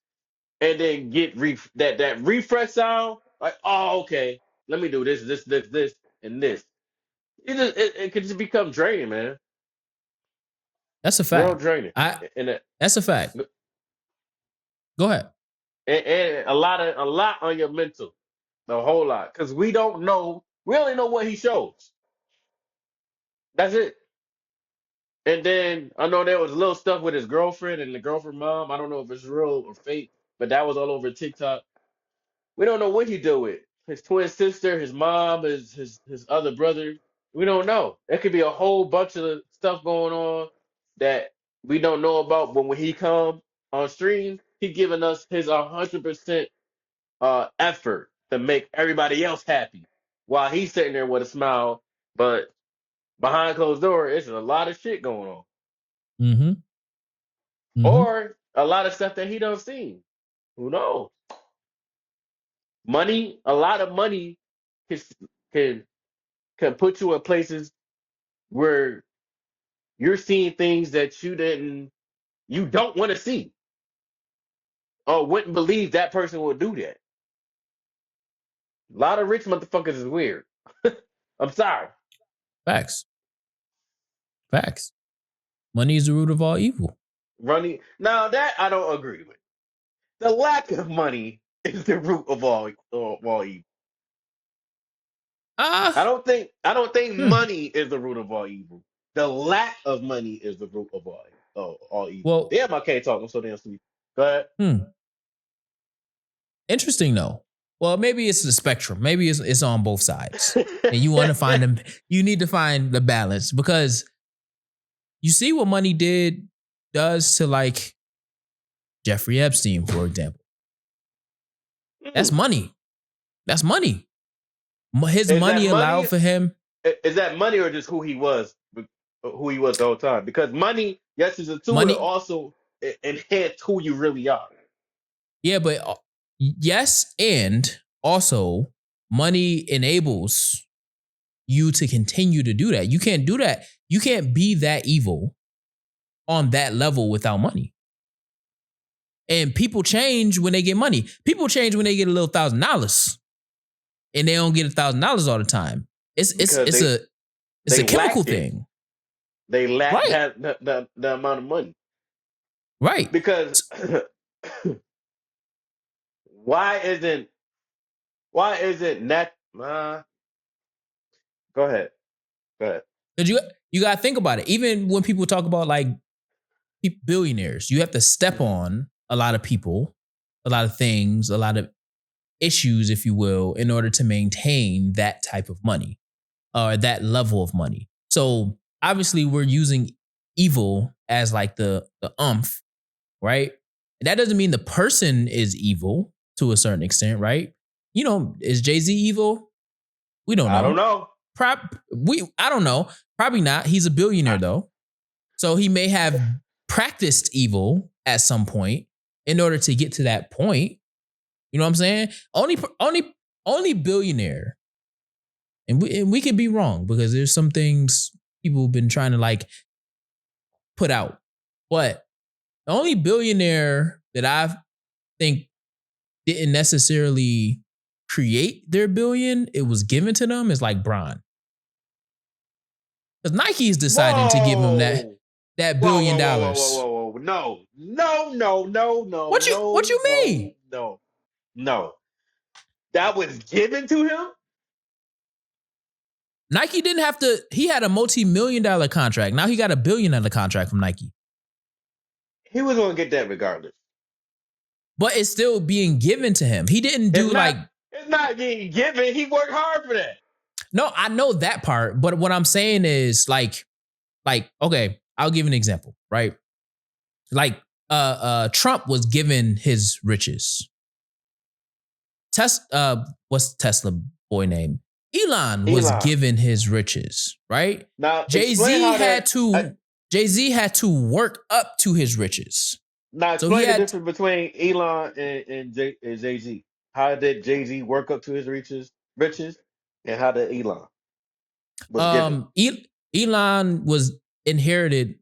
and then get that refresh sound. Like, oh, okay, let me do this, and this. It could just become draining, man. That's a Real fact. draining, and That's a fact. Go ahead. and a lot on your mental, a whole lot, because we don't know. We only know what he shows. That's it. And then I know there was a little stuff with his girlfriend and the girlfriend mom. I don't know if it's real or fake, but that was all over TikTok. We don't know what he do with his twin sister, his mom, his other brother. We don't know. There could be a whole bunch of stuff going on that we don't know about. But when he come on stream, he giving us his 100% effort to make everybody else happy, while he's sitting there with a smile. But behind closed door, it's a lot of shit going on, Mm-hmm. Mm-hmm. or a lot of stuff that he don't see. Who knows? Money, a lot of money can can can put you in places where you're seeing things that you don't want to see or wouldn't believe that person would do that. A lot of rich motherfuckers is weird. I'm sorry. Facts. Facts. Money is the root of all evil. Running now that I don't agree with. The lack of money is the root of all evil. Ah. I don't think Hmm. money is the root of all evil. The lack of money is the root of all evil. Well. Damn, I can't talk. I'm so damn sleepy. Go ahead. Interesting though. Well, maybe it's the spectrum. Maybe it's on both sides, and you want to find them. You need to find the balance because you see what money does to like Jeffrey Epstein, for example. That's money. That's money. His Is that money allowed money? for him. Is that money or just who he was? Who he was the whole time? Because money, yes, is a tool. It Money, also enhance who you really are. yeah, but yes, and also money enables you to continue to do that. You can't do that. You can't be that evil on that level without money. And people change when they get money. People change when they get a little $1,000, and they don't get $1,000 all the time. It's a chemical thing. They lack Right. the amount of money. Right. Because why isn't that? Go ahead. Go ahead. Because you gotta think about it. Even when people talk about like billionaires, you have to step on a lot of people, a lot of things, a lot of issues, if you will, in order to maintain that type of money or that level of money. So obviously we're using evil as like the umph, right? That doesn't mean the person is evil to a certain extent, right? You know, is Jay-Z evil? We don't know. I don't know. I don't know. Probably not. He's a billionaire though. So he may have practiced evil at some point in order to get to that point. You know what I'm saying? Only billionaire. And we could be wrong because there's some things people have been trying to like put out. But the only billionaire that I think didn't necessarily create their billion, it was given to them, is like Bron. Because Nike is deciding to give him that $1 billion. Whoa. No. What you mean? No. That was given to him? Nike didn't have to. He had a multi-million-dollar contract. Now he got $1 billion contract from Nike. He was gonna get that regardless. But it's still being given to him. He didn't do It's not getting given. He worked hard for that. No, I know that part. But what I'm saying is like, okay, I'll give an example, right? Like, Trump was given his riches. What's Tesla boy name? Elon was given his riches, right? Now Jay-Z had to work up to his riches. Now explain the difference between Elon and Jay-Z. How did Jay-Z work up to his riches, and how did Elon was given? Elon was inherited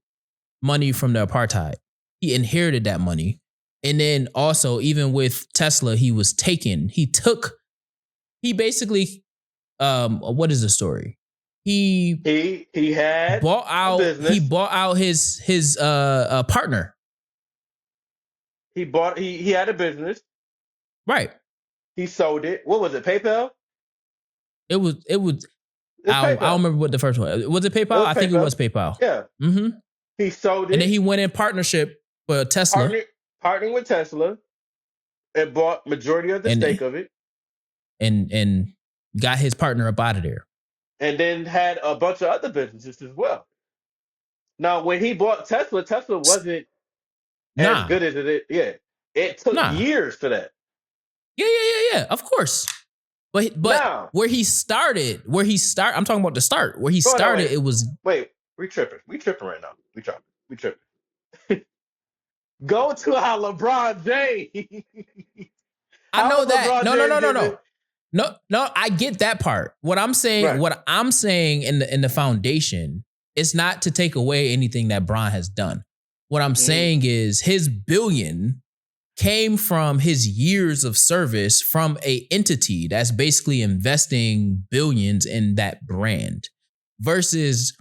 money from the apartheid. He inherited that money. And then also, even with Tesla, he basically, what is the story? He had bought out his partner. He had a business. Right. He sold it. What was it? PayPal? It was I don't remember what the first one. Was it PayPal? I think it was PayPal. Yeah. Mm-hmm. He sold it. And then he went in partnership for Tesla. Partnering with Tesla and bought majority of the stake of it. And got his partner up out of there. And then had a bunch of other businesses as well. Now, when he bought Tesla wasn't as good as it. Yeah. It took years for that. Yeah. Of course. But now, where he started, I'm talking about the start. Where he started, it was. Wait, we tripping. We tripping right now. We tripping. Go to how LeBron James. I know that. No, I get that part. What I'm saying in the foundation, it's not to take away anything that Bron has done. What I'm saying is his billion came from his years of service from a entity that's basically investing billions in that brand, versus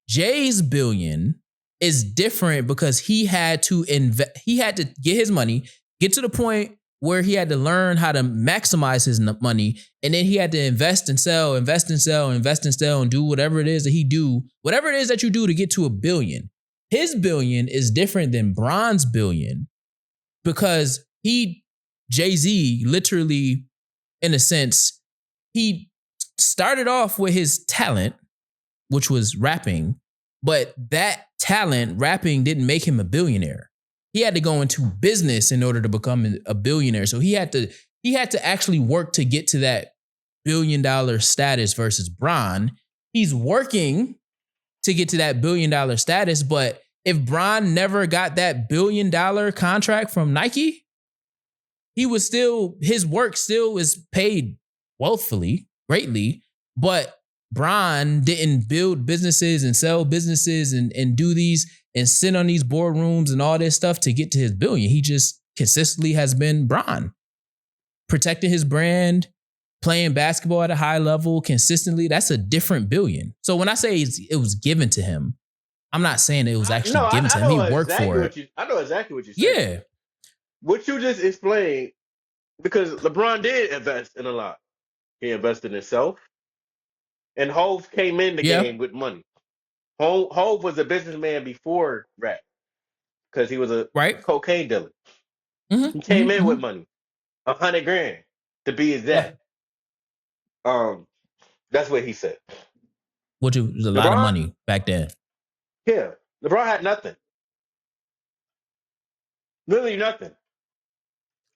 Jay's billion is different because he had to get his money, get to the point where he had to learn how to maximize his money, and then he had to invest and sell, and do whatever it is that you do to get to $1 billion. His billion is different than Bron's billion because Jay-Z literally, in a sense, he started off with his talent, which was rapping, but that talent, rapping, didn't make him a billionaire. He had to go into business in order to become a billionaire. So he had to actually work to get to that $1 billion status versus Bron. He's working to get to that $1 billion status, but if Bron never got that $1 billion contract from Nike, his work still is paid wealthfully, greatly, but Bron didn't build businesses and sell businesses and do these and sit on these boardrooms and all this stuff to get to his $1 billion. He just consistently has been Bron, protecting his brand, playing basketball at a high level consistently. That's a different $1 billion. So when I say it was given to him, I'm not saying it was actually given to him. He worked for it. I know exactly what you're saying. Yeah. What you just explained, because LeBron did invest in a lot. He invested in himself. And Hov came in the game with money. Hov was a businessman before rap because he was a cocaine dealer. He came in with money, $100,000 to be exact. That's what he said. Which was a lot of money back then. Yeah, LeBron had nothing, literally nothing,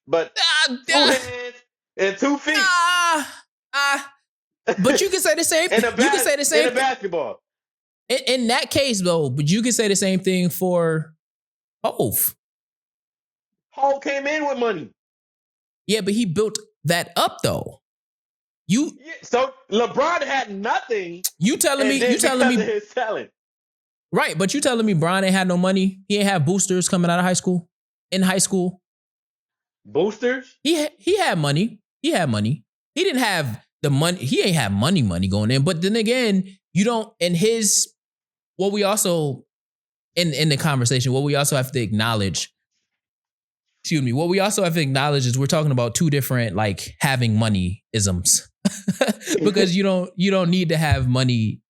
but 2 hands and 2 feet. But you can say the same. You can say the same in basketball. In that case, though, but you can say the same thing for Hov. Hov came in with money. Yeah, but he built that up, though. So LeBron had nothing. You telling me his talent. Right, but you telling me Bron ain't had no money? He ain't have boosters coming out of high school? In high school? Boosters? He had money. He had money. He didn't have the money. He ain't have money going in. But then again, you don't, in his, what we also, in the conversation, what we also have to acknowledge, what we also have to acknowledge is we're talking about two different, like, having money isms. because you don't need to have money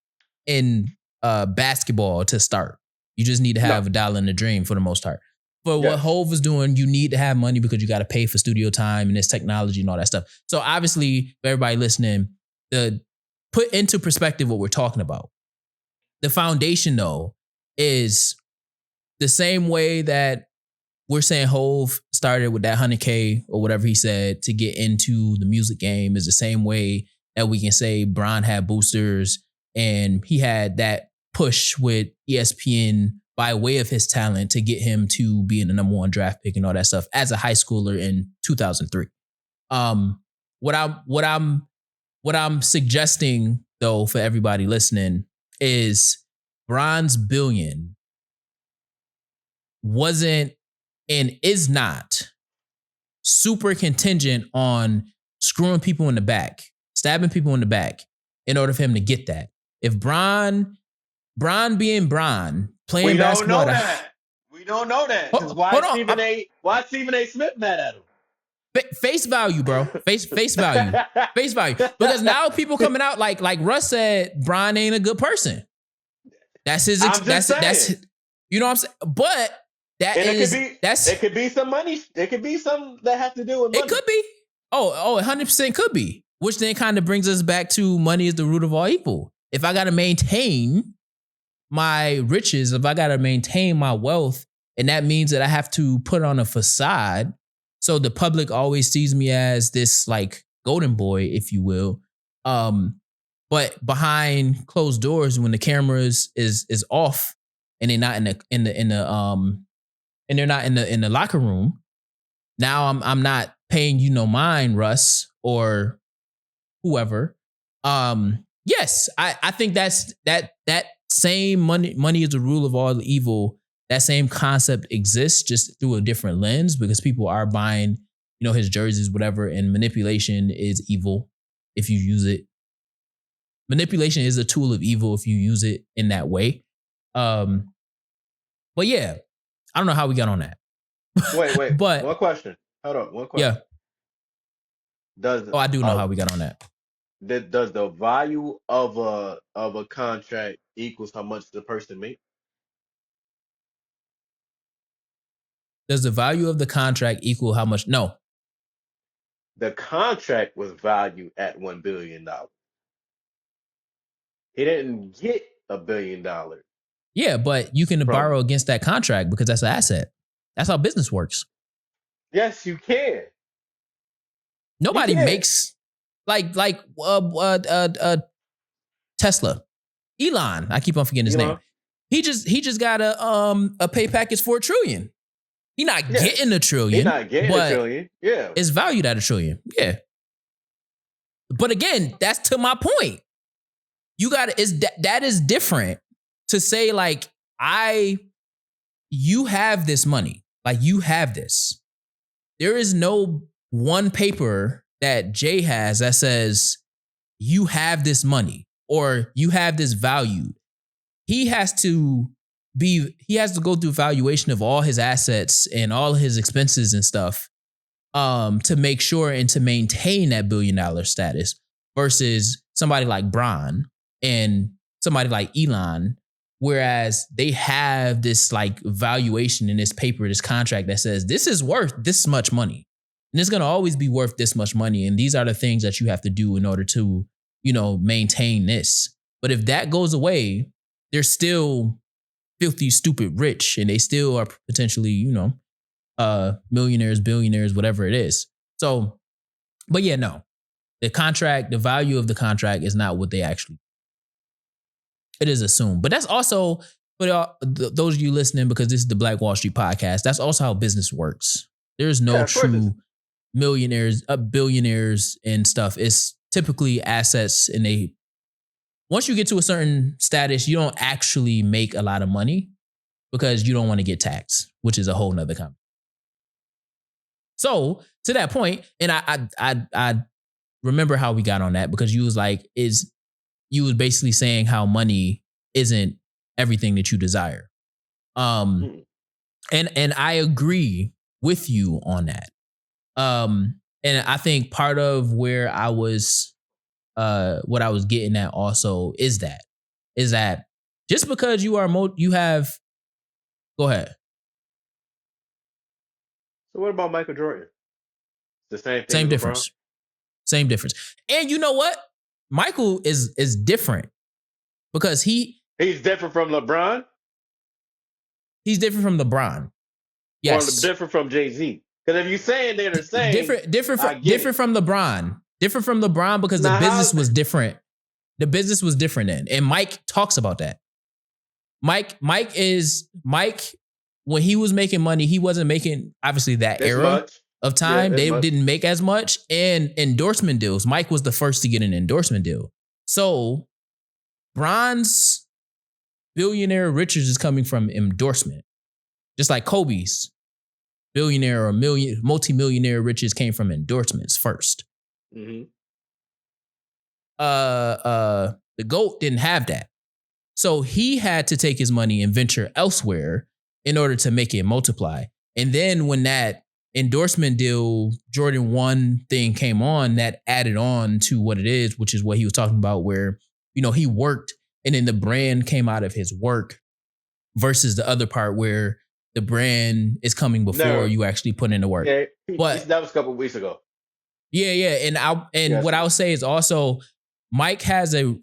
in basketball to start. You just need to have $1 in the dream for the most part. But what Hove is doing, you need to have money because you got to pay for studio time and this technology and all that stuff. So obviously, for everybody listening, put into perspective what we're talking about. The foundation, though, is the same way that we're saying Hove started with that 100K or whatever he said to get into the music game is the same way that we can say Bron had boosters and he had that push with ESPN by way of his talent to get him to being the number 1 draft pick and all that stuff as a high schooler in 2003. What I'm suggesting though for everybody listening is Bron's billion wasn't and is not super contingent on screwing people in the back, stabbing people in the back in order for him to get that. If Bron being Bron, playing basketball. We don't know that. Because why Stephen A. Smith mad at him? Face value, bro. Face value. Face value. Because now people coming out like Russ said, Bron ain't a good person. That's his. That's you know what I'm saying. But it could be some money. It could be some that has to do with money. It could be. Oh, 100% could be. Which then kind of brings us back to money is the root of all evil. If I got to maintain my riches, if I got to maintain my wealth, and that means that I have to put on a facade, so the public always sees me as this like golden boy, if you will. But behind closed doors, when the camera is off and they're not in the locker room, now I'm not paying you no mind, Russ or whoever. Yes, I think that's that same money is the rule of all the evil. That same concept exists just through a different lens because people are buying, his jerseys, whatever, and manipulation is evil if you use it. Manipulation is a tool of evil if you use it in that way. But yeah, I don't know how we got on that. Wait. But one question. Hold on. One question. Yeah. I do know how we got on that. Does the value of a contract equals how much the person makes? Does the value of the contract equal how much? No. The contract was valued at $1 billion. He didn't get $1 billion. Yeah, but you can borrow against that contract because that's an asset. That's how business works. Yes, you can. Nobody makes like Tesla. Elon. I keep on forgetting his name. He just got a pay package for $1 trillion. He's not getting $1 trillion. He's not getting $1 trillion. Yeah. It's valued at $1 trillion. Yeah. But again, that's to my point. You got that is different to say like you have this money. Like you have this. There is no one paper that Jay has that says you have this money or you have this value. He has to go through valuation of all his assets and all his expenses and stuff to make sure and to maintain that $1 billion status versus somebody like Bron and somebody like Elon, whereas they have this like valuation in this paper, this contract that says this is worth this much money. And it's going to always be worth this much money. And these are the things that you have to do in order to, maintain this. But if that goes away, they're still filthy, stupid rich, and they still are potentially, millionaires, billionaires, whatever it is. So, but yeah, no, the value of the contract is not what they actually. It is assumed, but that's also for those of you listening because this is the Black Wall Street podcast. That's also how business works. There's no true millionaires, billionaires, and stuff. It's typically assets, and once you get to a certain status, you don't actually make a lot of money because you don't want to get taxed, which is a whole nother conversation. So to that point, and I remember how we got on that because you was like, you was basically saying how money isn't everything that you desire. And I agree with you on that. And I think part of where I was what I was getting at also is that just because you are you have, go ahead. So what about Michael Jordan? The same thing. Same as difference. LeBron? Same difference. And you know what? Michael is different because he's different from LeBron. He's different from LeBron. Yes. Or different from Jay-Z. Because if you're saying they're the same, different from LeBron. Different from LeBron because the business was different. The business was different then. And Mike talks about that. Mike, when he was making money, he wasn't making, obviously, that era of time. They didn't make as much. And endorsement deals. Mike was the first to get an endorsement deal. So Bron's billionaire riches is coming from endorsement. Just like Kobe's billionaire or multi-millionaire riches came from endorsements first. Mm-hmm. The GOAT didn't have that. So he had to take his money and venture elsewhere in order to make it multiply. And then when that endorsement deal, Jordan 1 thing came on, that added on to what it is, which is what he was talking about, where, you know, he worked and then the brand came out of his work versus the other part where the brand is coming before you actually put in the work. Yeah, but that was a couple of weeks ago. Yeah. And what I'll say is also Mike has a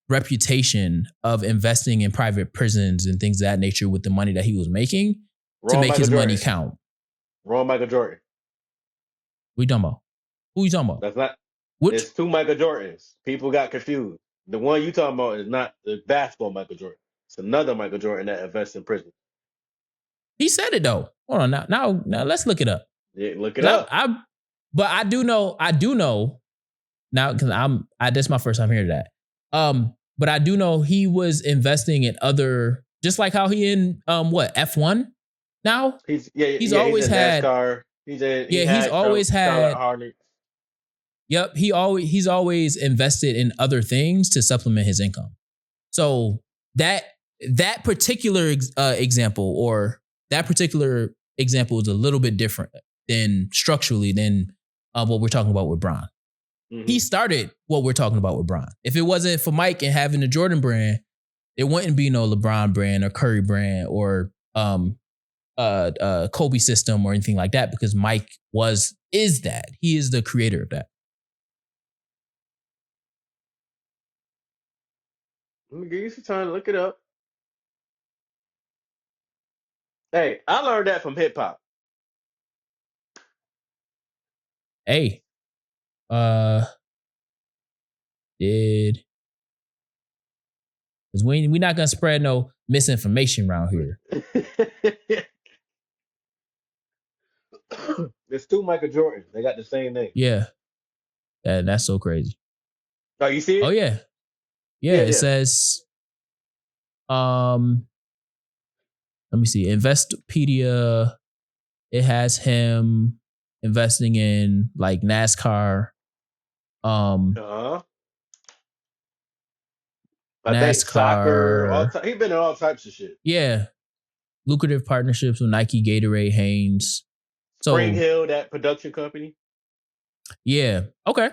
reputation of investing in private prisons and things of that nature with the money that he was making to make his money count. Wrong Michael Jordan. What you talking about? Who you talking about? That's not. It's two Michael Jordans. People got confused. The one you talking about is not the basketball Michael Jordan. It's another Michael Jordan that invests in prison. He said it though. Hold on now let's look it up. Yeah, look it up. But I do know now because that's my first time hearing that. But I do know he was investing in other, just like how he in F1 now. He's always had NASCAR. He's always had. Yep, he's always invested in other things to supplement his income. So that particular example is a little bit different than structurally than what we're talking about with Bron. Mm-hmm. He started what we're talking about with Bron. If it wasn't for Mike and having the Jordan brand, it wouldn't be no LeBron brand or Curry brand or Kobe system or anything like that, because Mike is that. He is the creator of that. Let me give you some time to look it up. Hey, I learned that from hip hop. Hey, because we're not gonna spread no misinformation around here. There's two Michael Jordans. They got the same name. Yeah, that's so crazy. Oh, you see it? Oh yeah. It says, let me see, Investopedia. It has him investing in like NASCAR. I NASCAR. think soccer. He's been in all types of shit. Yeah, lucrative partnerships with Nike, Gatorade, Hanes. Spring Hill, that production company. Yeah. Okay.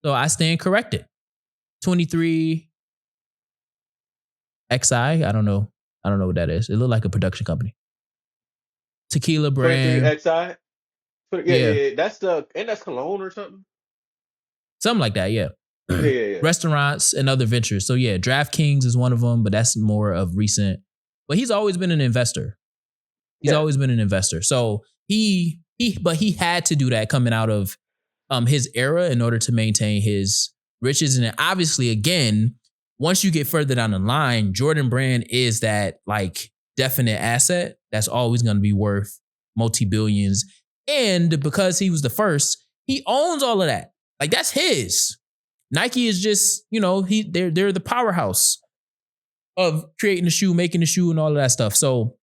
So I stand corrected. 23 XI. I don't know what that is. It looked like a production company. Tequila brand. 23 XI. Yeah. That's cologne or something. Something like that. Yeah. Yeah. Restaurants and other ventures. So yeah, DraftKings is one of them, but that's more of recent. But he's always been an investor. Always been an investor. So he had to do that coming out of his era in order to maintain his riches. And then obviously, again, once you get further down the line, Jordan Brand is that like definite asset that's always going to be worth multi-billions. And because he was the first, he owns all of that. Like that's his. Nike is just, they're the powerhouse of creating the shoe, making the shoe, and all of that stuff. So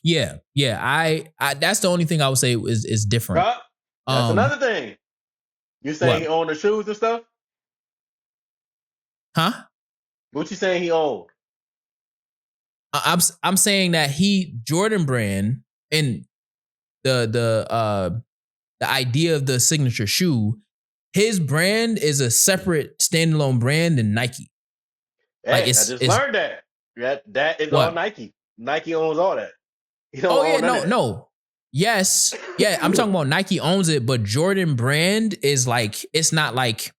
yeah. I that's the only thing I would say is different. That's another thing. You saying he owned the shoes and stuff? Huh? What you saying he owned? I'm saying that Jordan Brand and the idea of the signature shoe, his brand is a separate standalone brand than Nike. Like Hey, I just learned that. That is all what? Nike. Nike owns all that. He don't Oh yeah, own none of no. Yes. Yeah, I'm talking about Nike owns it, but Jordan brand is like, it's not like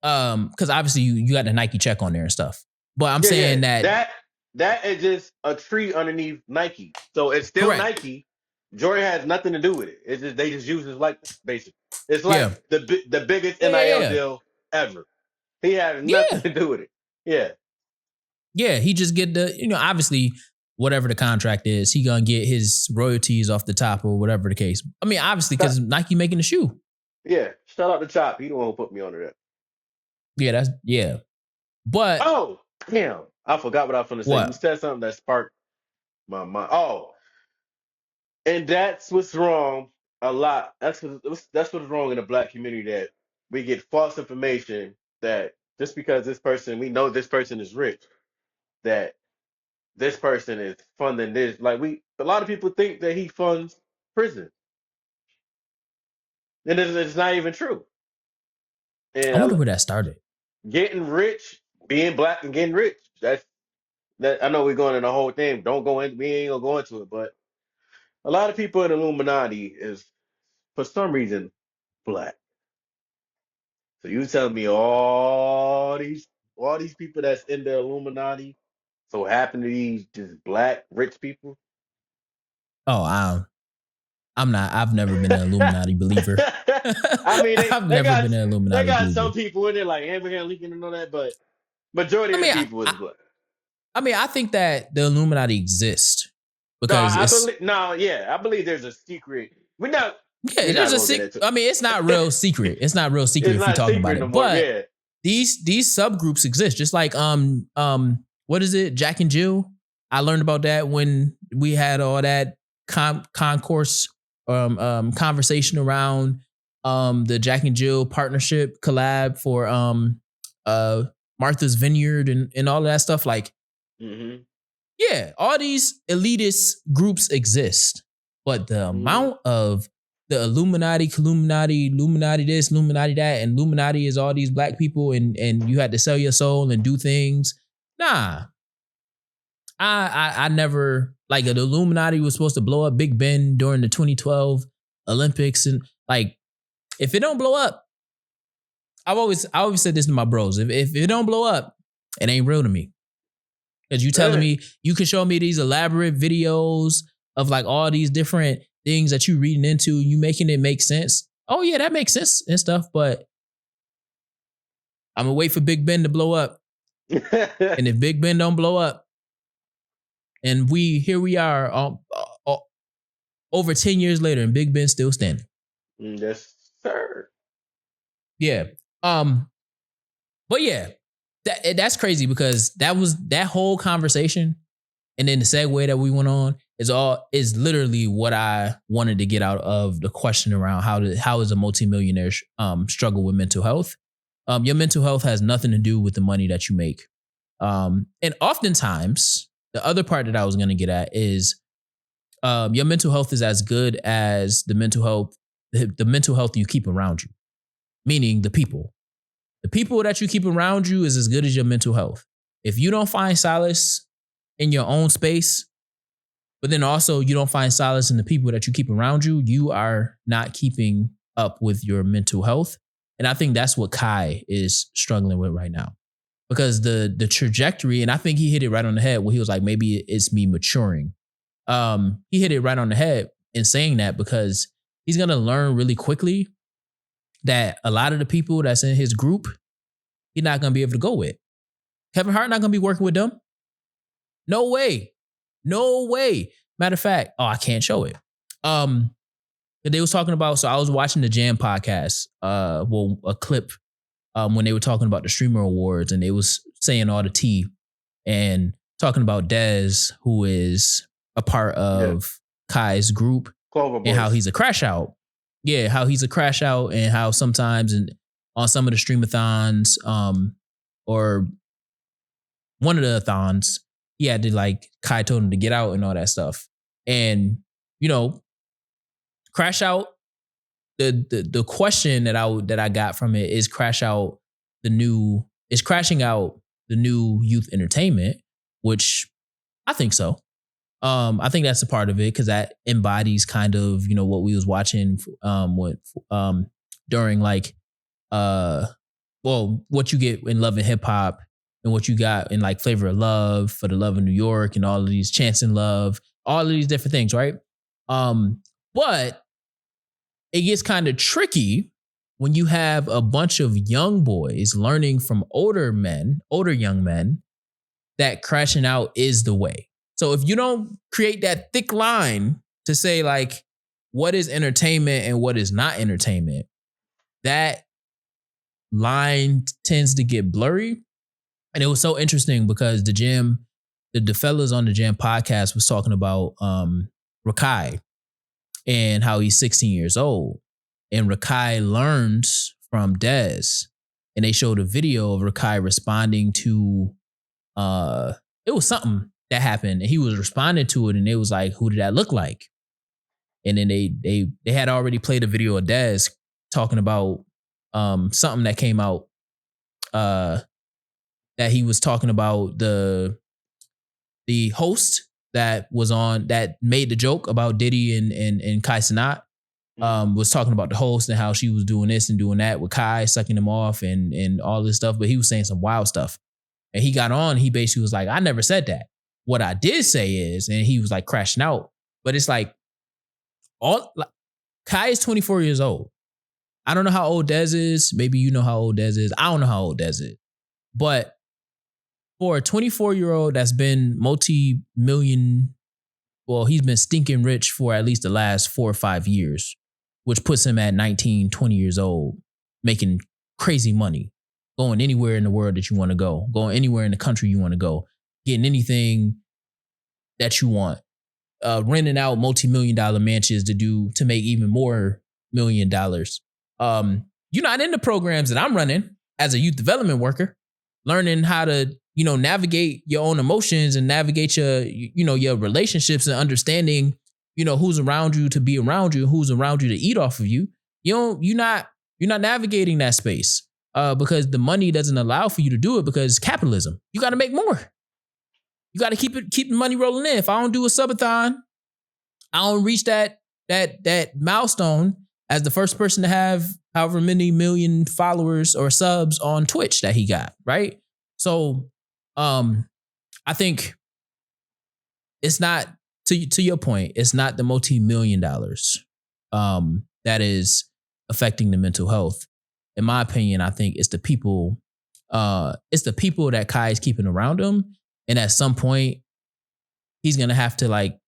because obviously you got the Nike check on there and stuff. But I'm saying that That is just a tree underneath Nike. So it's still correct. Nike. Jordan has nothing to do with it. It's just they just use his likeness, basically. It's like Yeah. the biggest NIL Yeah. deal ever. He has nothing Yeah. to do with it. Yeah. Yeah. He just get the, obviously whatever the contract is, he gonna get his royalties off the top or whatever the case. I mean, obviously, because Nike making the shoe. Yeah. Shout out to Chop. He the one who put me under that. Yeah. But Oh, damn. I forgot what I was gonna say. what? You said something that sparked my mind. Oh, and that's what's wrong a lot. That's what's wrong in the black community, that we get false information that just because we know this person is rich, that this person is funding this. Like a lot of people think that he funds prison, and it's not even true. I And wonder where that started. getting rich, being black and getting rich, that I know we're going in the whole thing. Don't go in. We ain't gonna go into it, but a lot of people in Illuminati is for some reason black. So you telling me all these people that's in the Illuminati so happen to be just black rich people? Oh, I'm not. I've never been an Illuminati believer. I mean, I've they never got been an they Illuminati got believer. some people in there like Abraham Lincoln and all that, but majority I of the mean, people is black. I think that the Illuminati exists No, because it's I believe there's a secret. yeah. We're not There's a gonna get into secret. I mean, it's not real secret. It's not real secret it's if we're not talking about secret no it. more. But Yeah. these subgroups exist, just like what is it, Jack and Jill? I learned about that when we had all that concourse conversation around the Jack and Jill partnership collab for Martha's Vineyard and all of that stuff. Like, Mm-hmm. yeah, all these elitist groups exist, but the amount of the Illuminati this, Illuminati that, and Illuminati is all these black people, and you had to sell your soul and do things. Nah, I never like the Illuminati was supposed to blow up Big Ben during the 2012 Olympics, and like if it don't blow up, I always said this to my bros. If it don't blow up, it ain't real to me. Because you telling me you can show me these elaborate videos of like all these different things that you reading into, you making it make sense. Oh yeah, that makes sense and stuff, but I'm gonna wait for Big Ben to blow up. And if Big Ben don't blow up, and here we are over 10 years later, and Big Ben's still standing. Yes, sir. Yeah. But yeah, that's crazy because that was that whole conversation, and then the segue that we went on is literally what I wanted to get out of the question around how is a multimillionaire struggle with mental health. Your mental health has nothing to do with the money that you make. And oftentimes, the other part that I was going to get at is your mental health is as good as the mental health you keep around you, meaning the people. The people that you keep around you is as good as your mental health. If you don't find solace in your own space, but then also you don't find solace in the people that you keep around you, you are not keeping up with your mental health. And I think that's what Kai is struggling with right now. Because the trajectory, and I think he hit it right on the head where he was like, maybe it's me maturing. He hit it right on the head in saying that because he's going to learn really quickly that a lot of the people that's in his group, he's not going to be able to go with. Kevin Hart not going to be working with them. No way. Matter of fact, I can't show it. They was talking about, so I was watching the Jam podcast, a clip when they were talking about the Streamer Awards, and they was saying all the tea and talking about Dez, who is a part of Kai's group, and how he's a crash out. Yeah, how he's a crash out, and how sometimes on some of the streamathons, or one of the thons, he had to like Kai told him to get out and all that stuff. And, crash out the question that I got from it is crashing out the new youth entertainment, which I think so. I think that's a part of it because that embodies kind of, you know, what we was watching during like what you get in Love and Hip Hop and what you got in like Flavor of Love, For the Love of New York, and all of these Chance and Love, all of these different things, right? But it gets kind of tricky when you have a bunch of young boys learning from older young men, that crashing out is the way. So if you don't create that thick line to say like what is entertainment and what is not entertainment, that line tends to get blurry. And it was so interesting because the fellas on the Jam podcast was talking about Rakai and how he's 16 years old. And Rakai learns from Dez. And they showed a video of Rakai responding to it was something that happened, and he was responding to it, and it was like, who did that look like? And then they had already played a video of Dez talking about something that came out that he was talking about the host that was on that made the joke about Diddy and Kai Cenat. Was talking about the host and how she was doing this and doing that with Kai, sucking him off and all this stuff, but he was saying some wild stuff. And he got on, he basically was like, I never said that. What I did say is, and he was like crashing out, but it's like Kai is 24 years old. I don't know how old Dez is. Maybe you know how old Dez is. I don't know how old Dez is. But for a 24-year-old that's been multi-million, well, he's been stinking rich for at least the last 4 or 5 years, which puts him at 19, 20 years old, making crazy money, going anywhere in the world that you want to go, going anywhere in the country you want to go, getting anything that you want, renting out multi-million-dollar mansions to make even more $1 million. You're not in the programs that I'm running as a youth development worker, learning how to, you know, navigate your own emotions and navigate your relationships and understanding, you know, who's around you to be around you, who's around you to eat off of you. You're not navigating that space because the money doesn't allow for you to do it because capitalism. You got to make more. You got to keep the money rolling in. If I don't do a subathon, I don't reach that milestone as the first person to have however many million followers or subs on Twitch that he got, right? So I think it's not, to your point, it's not the multi-million dollars that is affecting the mental health. In my opinion, I think it's the people that Kai is keeping around him. And at some point, he's going to have to like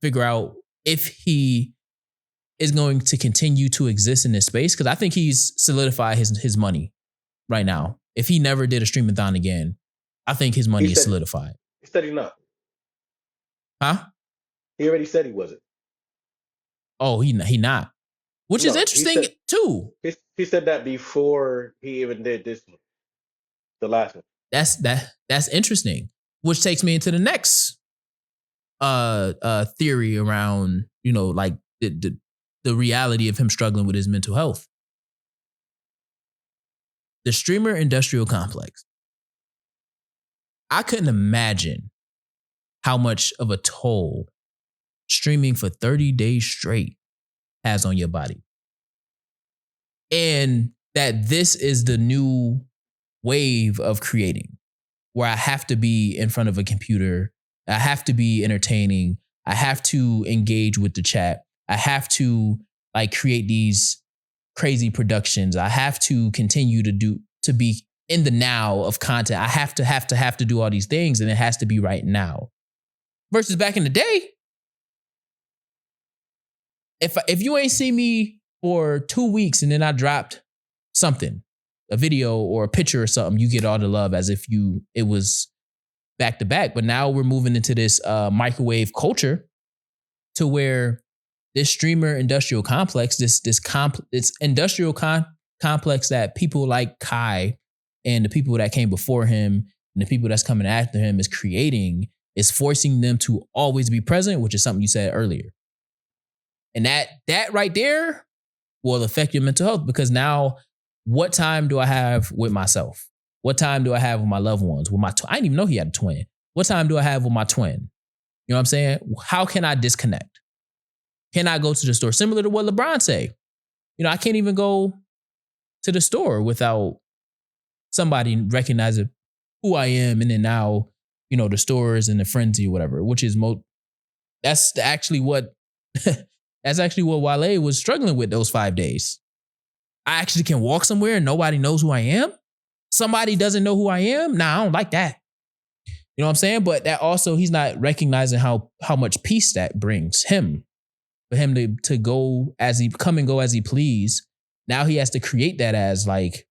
figure out if he is going to continue to exist in this space. Because I think he's solidified his money right now. If he never did a streamathon again, I think his money is solidified. He said he's not. Huh? He already said he wasn't. Oh, he not. Which is interesting too. He said that before he even did this one, the last one. That's interesting. Which takes me into the next theory around, you know, like the reality of him struggling with his mental health. The streamer industrial complex. I couldn't imagine how much of a toll streaming for 30 days straight has on your body. And that this is the new wave of creating, where I have to be in front of a computer. I have to be entertaining. I have to engage with the chat. I have to like create these crazy productions. I have to continue to be in the now of content. I have to do all these things, and it has to be right now. Versus back in the day, if you ain't see me for 2 weeks and then I dropped something, a video or a picture or something, you get all the love as if it was back to back. But now we're moving into this microwave culture to where this streamer industrial complex, this industrial complex that people like Kai and the people that came before him and the people that's coming after him is creating, is forcing them to always be present, which is something you said earlier. And that right there will affect your mental health, because now what time do I have with myself? What time do I have with my loved ones? With my I didn't even know he had a twin. What time do I have with my twin? You know what I'm saying? How can I disconnect? Can I go to the store? Similar to what LeBron say. I can't even go to the store without somebody recognizing who I am. And then now, the stores and the frenzy or whatever, which is that's actually what that's actually what Wale was struggling with those 5 days. I actually can walk somewhere and nobody knows who I am. Somebody doesn't know who I am. Nah, I don't like that. You know what I'm saying? But that also, he's not recognizing how much peace that brings him. For him to go as he come and go as he please. Now he has to create that as like,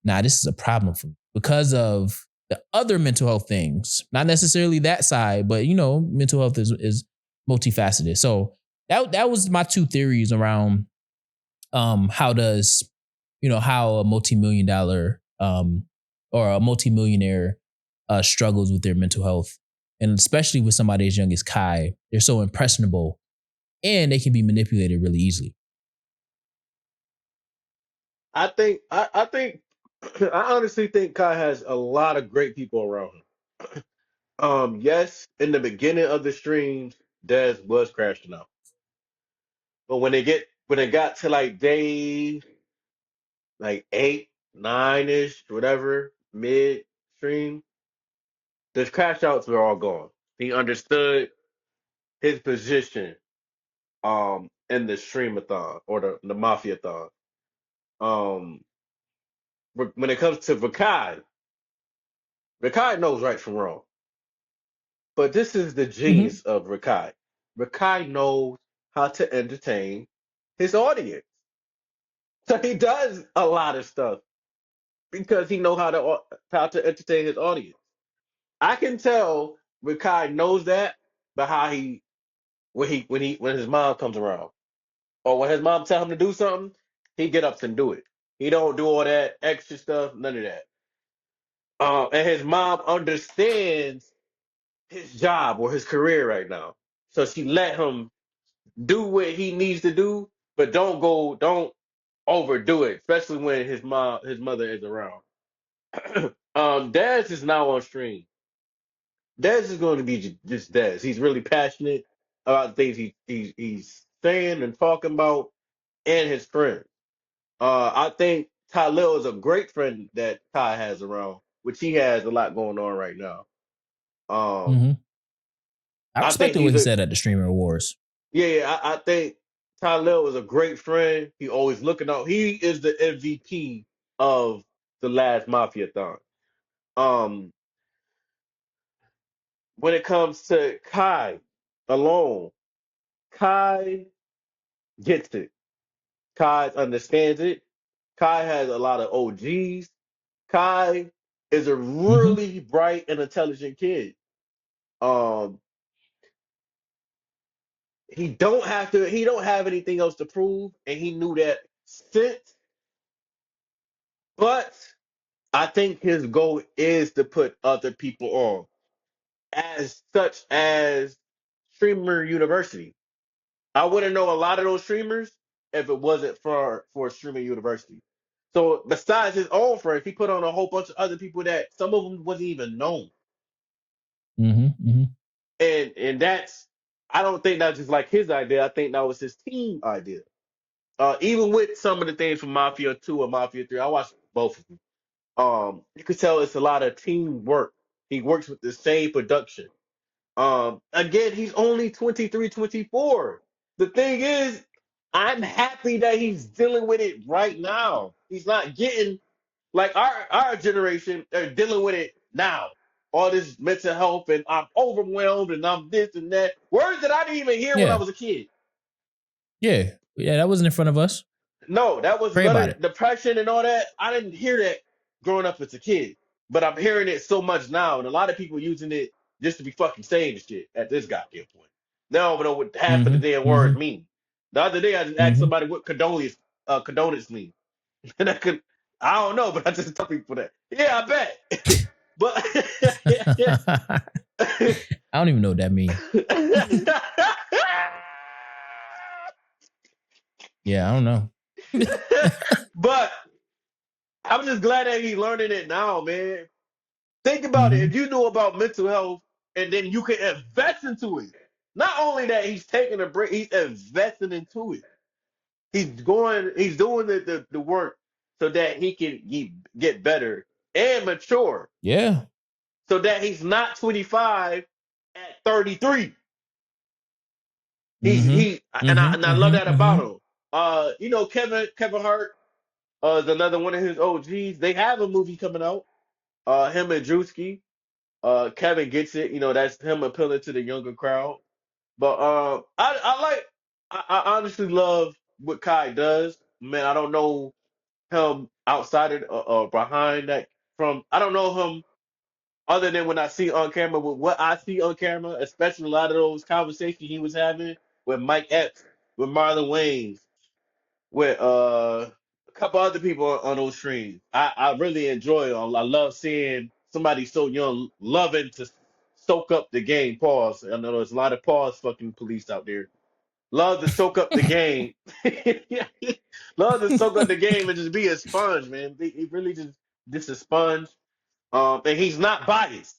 nah, this is a problem for me because of the other mental health things. Not necessarily that side, but mental health is multifaceted. So that was my two theories around how does how a multi-million-dollar or a multi-millionaire struggles with their mental health, and especially with somebody as young as Kai. They're so impressionable and they can be manipulated really easily. I think I honestly think Kai has a lot of great people around him. Yes, in the beginning of the streams, Dez was crashing out. But when it got to like day like 8, 9-ish, whatever, mid stream, the crash outs were all gone. He understood his position in the streamathon or the mafiathon. Um when it comes to Rakai knows right from wrong. But this is the Mm-hmm. genius of Rakai. Rakai knows how to entertain his audience. So he does a lot of stuff because he knows how to entertain his audience. I can tell Rakai knows that by how he when his mom comes around or when his mom tell him to do something, he get up and do it. He don't do all that extra stuff, none of that. And his mom understands his job or his career right now, so she let him do what he needs to do, but don't overdo it, especially when his mother is around. Daz is now on stream. Dez is going to be just Dez. He's really passionate about the things he's saying and talking about, and his friends. I think Ty Lil is a great friend that Ty has around, which he has a lot going on right now. Mm-hmm. I I think respected what he's he a said at the Streamer Awards. I think Ty Lil is a great friend. He always looking out. He is the MVP of the last Mafiathon. Um, when it comes to Kai alone, Kai gets it. Kai understands it. Kai has a lot of OGs. Kai is a Mm-hmm. really bright and intelligent kid. Um, he don't have anything else to prove, and he knew that since. But I think his goal is to put other people on, as such as Streamer University. I wouldn't know a lot of those streamers if it wasn't for Streamer University. So besides his own friends, he put on a whole bunch of other people that some of them wasn't even known. Mm-hmm. Mm-hmm. And that's I don't think that's just like his idea. I think that was his team idea. Even with some of the things from Mafia 2 and Mafia 3, I watched both of them. You could tell it's a lot of teamwork. He works with the same production. Again, he's only 23, 24. The thing is, I'm happy that he's dealing with it right now. He's not getting like our generation are dealing with it now. All this mental health and I'm overwhelmed and I'm this and that. Words that I didn't even hear when I Yeah. was a kid. Yeah. Yeah. That wasn't in front of us. No, that was Pray none about of it. depression and all that. I didn't hear that growing up as a kid. But I'm hearing it so much now, and a lot of people using it just to be fucking saying the shit at this goddamn point. They don't even know what half of the damn Mm-hmm. words Mm-hmm. mean. The other day, I just asked Mm-hmm. somebody what condolence mean, and I don't know, but I just tell people that. Yeah, I bet. But I don't even know what that means. Yeah, I don't know. But I'm just glad that he's learning it now, man. Think about it. Mm-hmm. If you knew about mental health and then you can invest into it. Not only that he's taking a break, he's investing into it. He's doing the work so that he can get better and mature. Yeah. So that he's not 25 at 33. Mm-hmm. And Mm-hmm. I love that Mm-hmm. Mm-hmm. about him. Kevin Hart is another one of his OGs. They have a movie coming out. Him and Drewski. Kevin gets it. That's him appealing to the younger crowd. But I honestly love what Kai does. Man, I don't know him outside of behind that. I don't know him other than when I see on camera. With what I see on camera, especially a lot of those conversations he was having with Mike Epps, with Marlon Wayans, with a couple other people on those streams. I really enjoy it. I love seeing somebody so young loving to soak up the game. Pause. I know there's a lot of pause fucking police out there. Love to soak up the game. Love to soak up the game and just be a sponge, man. He really just a sponge. And he's not biased.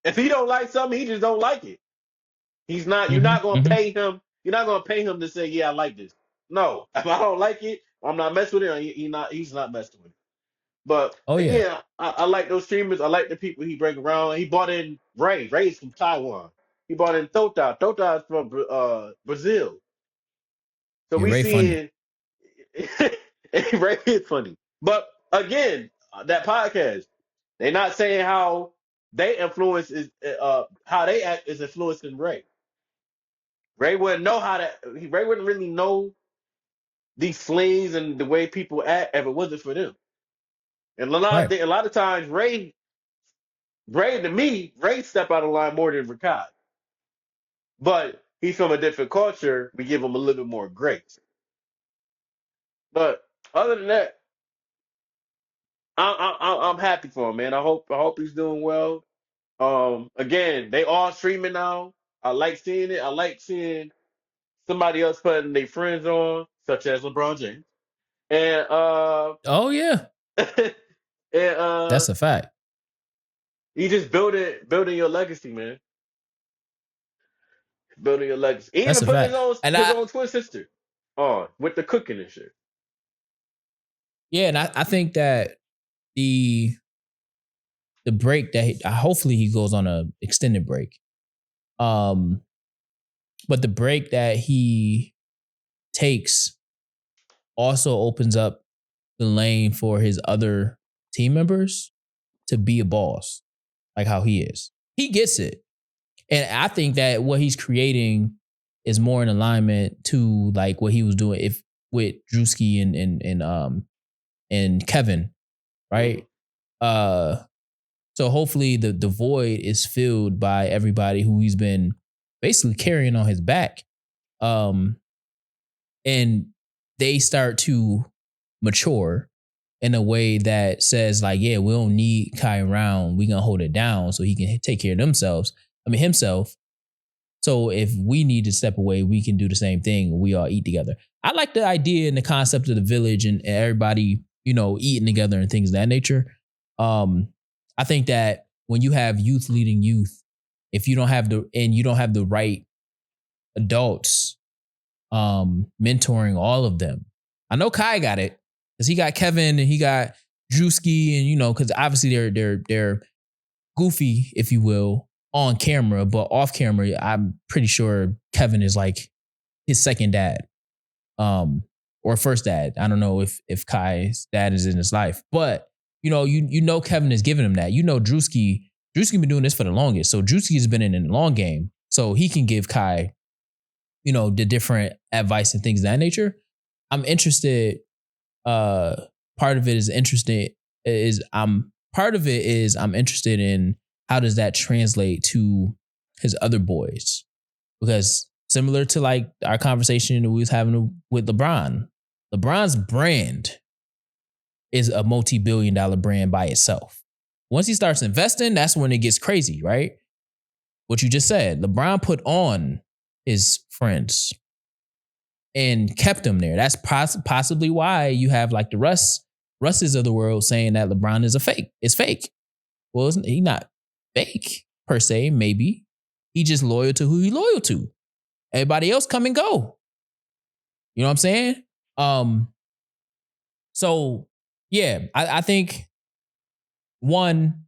If he don't like something, he just don't like it. He's not. You're Mm-hmm. not gonna Mm-hmm. pay him. You're not gonna pay him to say, "Yeah, I like this." No, if I don't like it, I'm not messing with it. He's not messing with it. But Oh yeah. again, I like those streamers. I like the people he bring around. He brought in Ray. Ray's from Taiwan. He brought in Tota. Tota is from Brazil. So Yeah. we Ray funny. seeing Ray is funny. But again, that podcast, they're not saying how they influence is how they act is influencing Ray. Ray wouldn't know how to. Ray wouldn't really know these slings and the way people act if it wasn't for them. And Right. a lot of times, Ray to me, Ray step out of line more than Rakai. But he's from a different culture. We give him a little bit more grace. But other than that, I'm happy for him, man. I hope he's doing well. Again, they all streaming now. I like seeing it. I like seeing somebody else putting their friends on, such as LeBron James. And Oh yeah. and That's a fact. you just building your legacy, man. Building your legacy. He That's even a put fact. And his own twin sister on with the cooking and shit. I think that the break that hopefully he goes on a extended break. Um, but the break that he takes also opens up the lane for his other team members to be a boss, like how he is. He gets it. And I think that what he's creating is more in alignment to like what he was doing with Drewski and Kevin, Mhm. right? So hopefully the void is filled by everybody who he's been basically carrying on his back. Um, and they start to mature in a way that says like, yeah, we don't need Kai around. We gonna hold it down so he can take care of himself. So if we need to step away, we can do the same thing. We all eat together. I like the idea and the concept of the village and everybody, eating together and things of that nature. I think that when you have youth leading youth, if you don't have the right adults mentoring all of them. I know Kai got it because he got Kevin and he got Drewski and because obviously they're goofy, if you will, on camera, but off camera, I'm pretty sure Kevin is like his second dad, or first dad. I don't know if Kai's dad is in his life, but Kevin is giving him that. Drewski been doing this for the longest, so Drewski has been in the long game, so he can give Kai, the different advice and things of that nature. I'm interested. Part of it is I'm interested in how does that translate to his other boys? Because similar to like our conversation we was having with LeBron's brand is a multi-billion-dollar brand by itself. Once he starts investing, that's when it gets crazy, right? What you just said, LeBron put on his friends and kept him there. That's possibly why you have like the Russes of the world saying that LeBron is a fake. It's fake. Well, he's not fake per se. Maybe he just loyal to who he loyal to. Everybody else come and go. You know what I'm saying? So yeah, I think one,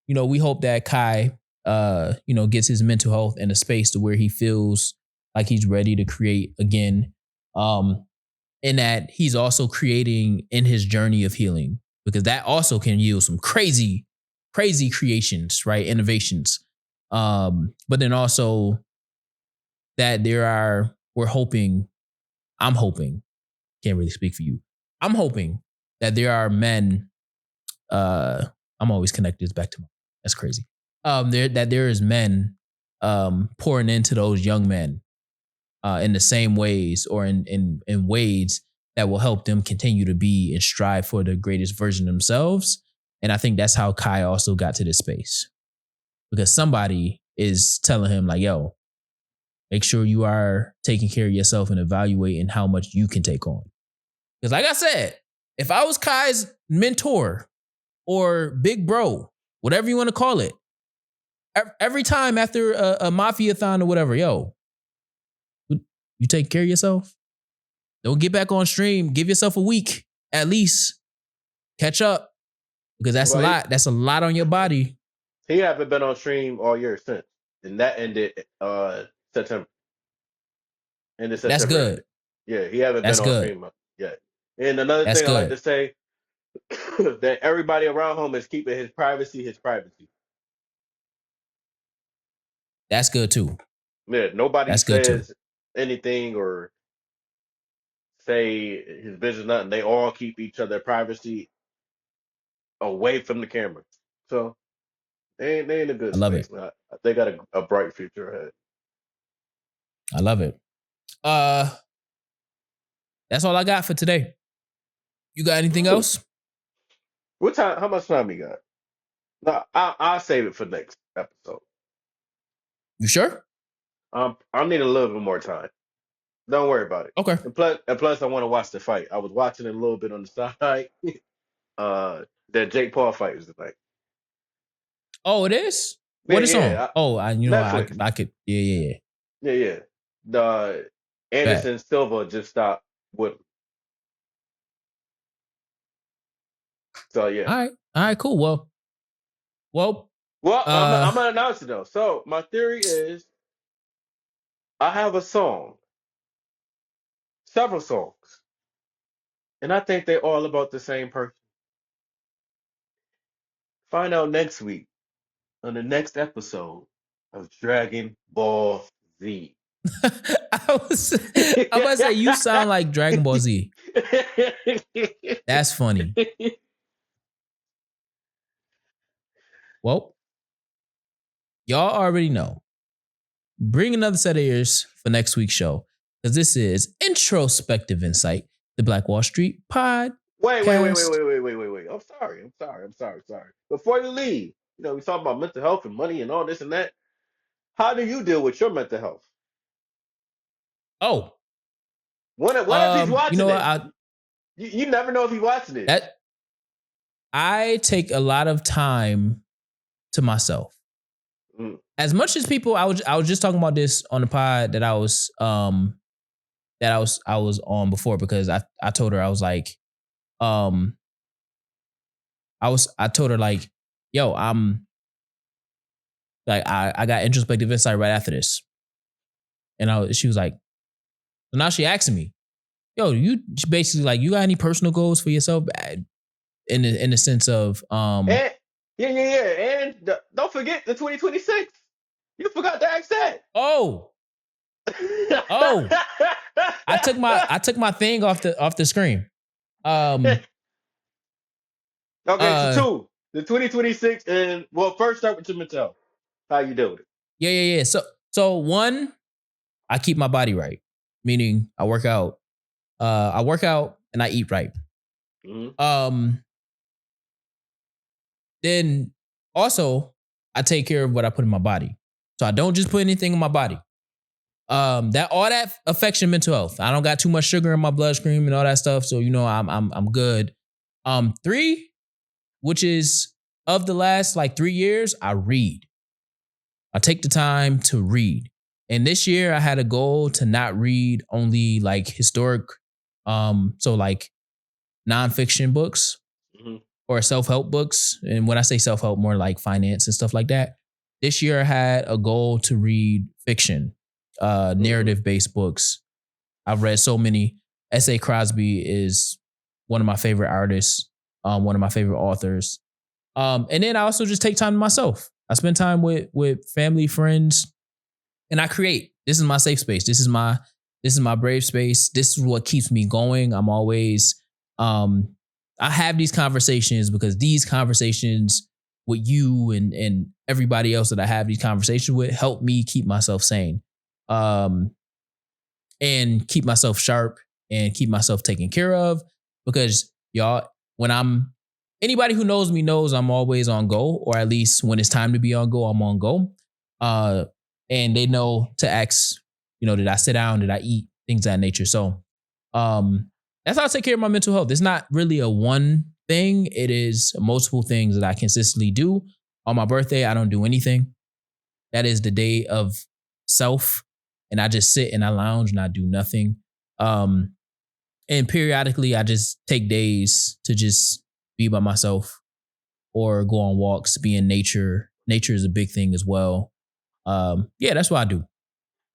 we hope that Kai, gets his mental health in a space to where he feels like he's ready to create again. And that he's also creating in his journey of healing, because that also can yield some crazy, crazy creations, right? Innovations. But then also that I'm hoping, can't really speak for you. I'm hoping that there are men, I'm always connected this back to that's crazy. There is men pouring into those young men in the same ways or in ways that will help them continue to be and strive for the greatest version of themselves. And I think that's how Kai also got to this space, because somebody is telling him like, yo, make sure you are taking care of yourself and evaluating how much you can take on. Because like I said, if I was Kai's mentor or big bro, whatever you want to call it, every time after a mafia-thon or whatever, yo, you take care of yourself. Don't get back on stream. Give yourself a week at least. Catch up, because that's a lot. That's a lot on your body. He haven't been on stream all year since, and that ended September. Ended September. That's good. Ended. Yeah, he haven't That's been on good. stream yet. And another That's thing I like good. to say that everybody around him is keeping his privacy. That's good too. Yeah, nobody That's good too. says anything or say his business nothing. They all keep each other privacy away from the camera. So they in a good I love space. it. They got a bright future ahead. I love it. That's all I got for today. You got anything else? What time? How much time you got? No, I'll save it for next episode. You sure? I need a little bit more time. Don't worry about it. Okay. And plus, I want to watch the fight. I was watching it a little bit on the side. That Jake Paul fight was tonight. Oh, it is? What is on? Netflix. I could. Yeah. Yeah. The Anderson Silva just stopped with him. So yeah. All right, cool. Well, I'm gonna announce it though. So my theory is I have a song, several songs, and I think they're all about the same person. Find out next week on the next episode of Dragon Ball Z. I was about to say, you sound like Dragon Ball Z. That's funny. Well, y'all already know. Bring another set of ears for next week's show, because this is Introspective Insight, the Black Wall Street Pod. Wait. I'm sorry. Before you leave, we talk about mental health and money and all this and that. How do you deal with your mental health? Oh. What if he's watching it? You never know if he's watching it. I take a lot of time to myself. As much as people, I was just talking about this on the pod that I was on before, because I told her, I was like, I told her like, yo, I'm like, I got introspective insight right after this. And she was like, so now she asking me, yo, you basically like, you got any personal goals for yourself in the sense of and don't forget the 2026. You forgot to ask that. Oh. I took my thing off the screen. Okay, so two. The 2026, and first start with your mental health. How you deal with it? Yeah. So one, I keep my body right, meaning I work out. And I eat right. Mm-hmm. Then also I take care of what I put in my body. So I don't just put anything in my body. That all that affects your mental health. I don't got too much sugar in my bloodstream and all that stuff, so I'm good. 3, which is of the last like 3 years, I read. I take the time to read. And this year I had a goal to not read only like historic, so like nonfiction books or self-help books. And when I say self-help, more like finance and stuff like that. This year I had a goal to read fiction, narrative-based books. I've read so many. S.A. Crosby is one of my favorite artists, one of my favorite authors. And then I also just take time to myself. I spend time with family, friends, and I create. This is my safe space. This is my brave space. This is what keeps me going. I'm always I have these conversations because these conversations with you and everybody else that I have these conversations with help me keep myself sane. And keep myself sharp and keep myself taken care of, because y'all, anybody who knows me knows I'm always on go, or at least when it's time to be on go, I'm on go. And they know to ask, did I sit down? Did I eat? Things of that nature. So that's how I take care of my mental health. It's not really a one thing. It is multiple things that I consistently do. On my birthday, I don't do anything. That is the day of self. And I just sit and I lounge and I do nothing. And periodically I just take days to just be by myself or go on walks, be in nature. Nature is a big thing as well. Yeah, that's what I do.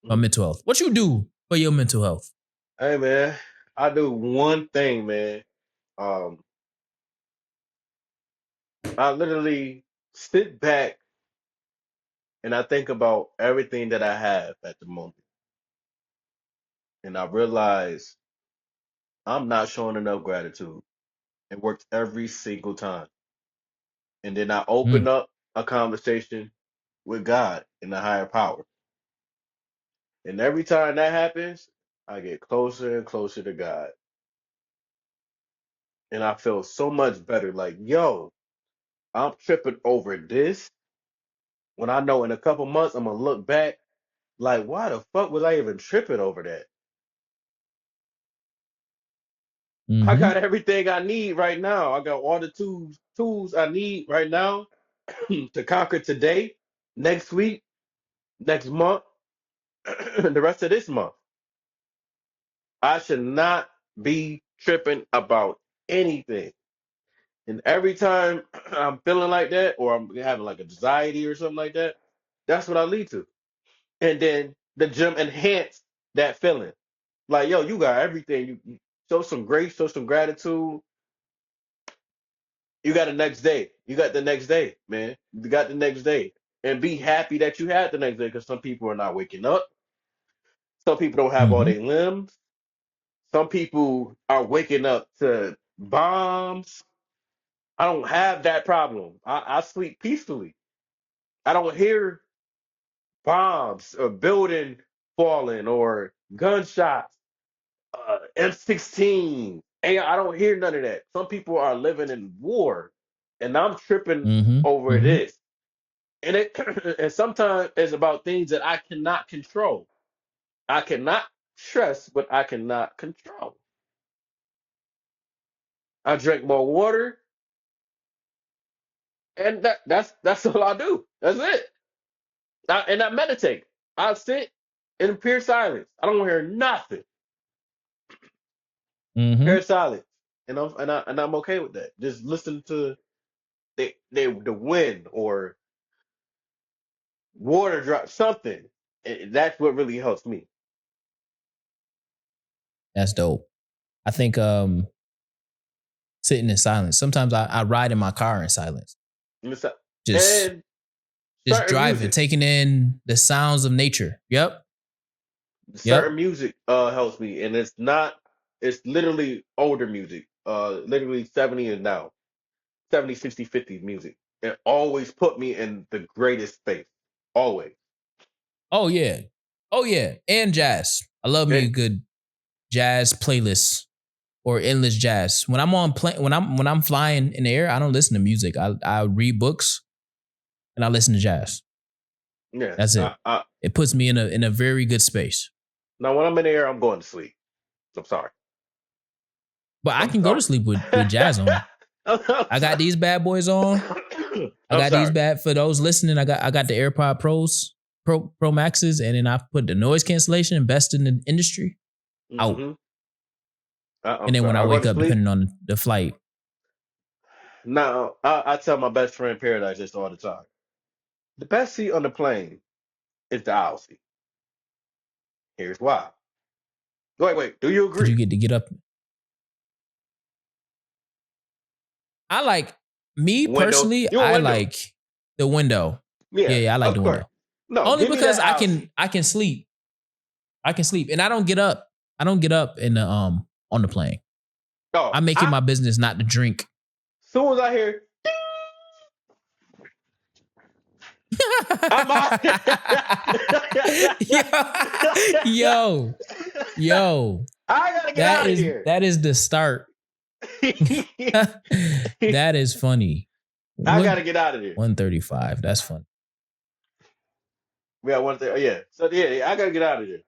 My mental health. What you do for your mental health? Hey man, I do one thing, man. I literally sit back and I think about everything that I have at the moment. And I realize I'm not showing enough gratitude. It works every single time. And then I open Mm, up a conversation with God and the higher power. And every time that happens, I get closer and closer to God. And I feel so much better. Like, yo, I'm tripping over this when I know in a couple months I'm gonna look back like, why the fuck was I even tripping over that? I mm-hmm. got everything I need right now. I got all the tools I need right now to conquer today, next week, next month, the rest of this month. I should not be tripping about anything. And every time I'm feeling like that, or I'm having like anxiety or something like that, that's what I lead to. And then the gym enhance that feeling. Like, yo, you got everything. You show some grace, show some gratitude. You got the next day. You got the next day, man. You got the next day. And be happy that you had the next day, because some people are not waking up. Some people don't have all Mm-hmm. their limbs. Some people are waking up to bombs. I don't have that problem. I sleep peacefully. I don't hear bombs or building falling or gunshots, M16. And I don't hear none of that. Some people are living in war, and I'm tripping Mm-hmm. over Mm-hmm. this. And it and sometimes it's about things that I cannot control. I cannot stress what I cannot control. I drink more water, and that's all I do. That's it. And I meditate. I sit in pure silence. I don't hear nothing. Mm-hmm. Pure silence, and I'm okay with that. Just listen to the wind or water drop, something. And that's what really helps me. That's dope. I think sitting in silence. Sometimes I ride in my car in silence. Just And just certain driving, music, taking in the sounds of nature. Yep. certain Yep. music helps me, and it's literally older music, literally 70 and now, 70, 60, 50 music. It always put me in the greatest space, always. Oh yeah. Oh yeah. And jazz. I love me a And good jazz playlist or endless jazz. When I'm when I'm flying in the air, I don't listen to music. I read books and I listen to jazz. Yeah. That's it. It puts me in a very good space. Now, when I'm in the air, I'm going to sleep. I'm sorry. But I can go to sleep with jazz on. I got these bad boys on. I got these bad for those listening. I got the AirPod Pro Maxes, and then I put the noise cancellation, best in the industry, out. And then when I wake up, depending on the flight. Now, I tell my best friend Paradise this all the time. The best seat on the plane is the aisle seat. Here's why. Wait. Do you agree? Because you get to get up. I like me personally. I like the window. Yeah, I like the window. No, only because I can sleep. I can sleep, and I don't get up. I don't get up in the on the plane. Oh, I make it my business not to drink. Soon as I hear, I'm out. yo. I gotta get out of here. That is the start. That is funny. I gotta get out of here. 135. That's funny. Yeah, 130. Yeah. So yeah, I gotta get out of here.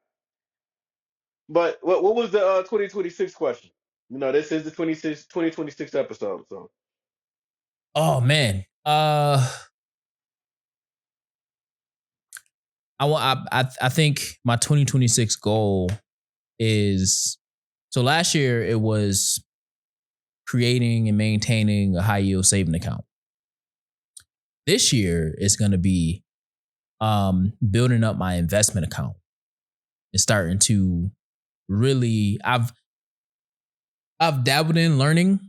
But what was the 2026 question? This is the 2026 episode. So. Oh man. I think my 2026 goal is, so last year it was creating and maintaining a high yield saving account. This year it's going to be building up my investment account and starting to really, I've dabbled in learning,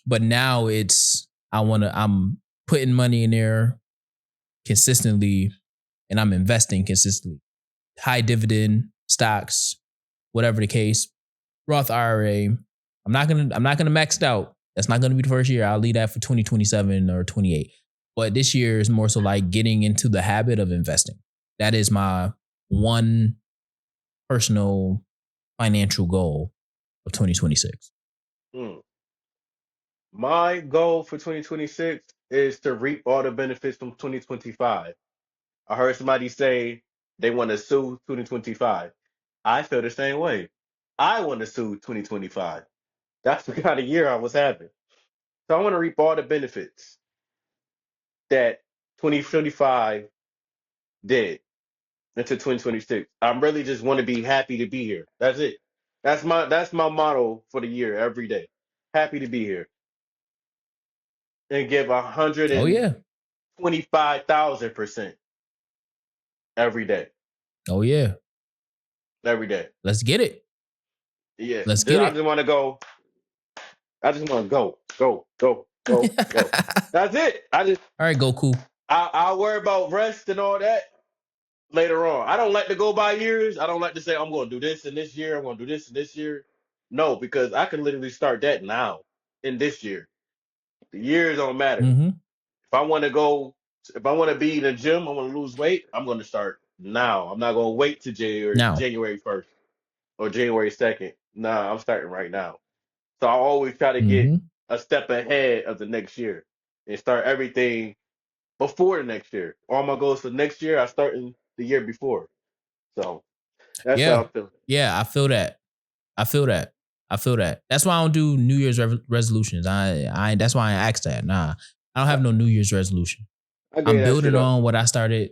but now I'm putting money in there consistently, and I'm investing consistently. High dividend stocks, whatever the case, Roth IRA. I'm not gonna max it out. That's not gonna be the first year. I'll leave that for 2027 or 28. But this year is more so like getting into the habit of investing. That is my one personal financial goal of 2026. My goal for 2026 is to reap all the benefits from 2025. I heard somebody say they want to sue 2025. I feel the same way. I want to sue 2025. That's the kind of year I was having. So I want to reap all the benefits that 2025 did into 2026. I really just want to be happy to be here. That's it. That's my motto for the year every day. Happy to be here. And give 125,000% every day. Oh yeah. Every day. Let's get it. Yeah. Let's get it. I just want to go. I just want to go. That's it. All right, Goku. I'll worry about rest and all that later on. I don't like to go by years. I don't like to say I'm going to do this in this year. I'm going to do this in this year. No, because I can literally start that now in this year. The years don't matter. Mm-hmm. If I want to be in the gym, I want to lose weight, I'm going to start now. I'm not going to wait to January 1st or January 2nd. Nah, I'm starting right now. So I always try to get a step ahead of the next year and start everything before the next year. All my goals for next year, I start in the year before. So that's how I'm feeling. Yeah, I feel that. That's why I don't do New Year's resolutions. That's why I asked that. Nah, I don't have no New Year's resolution. I'm building on what I started.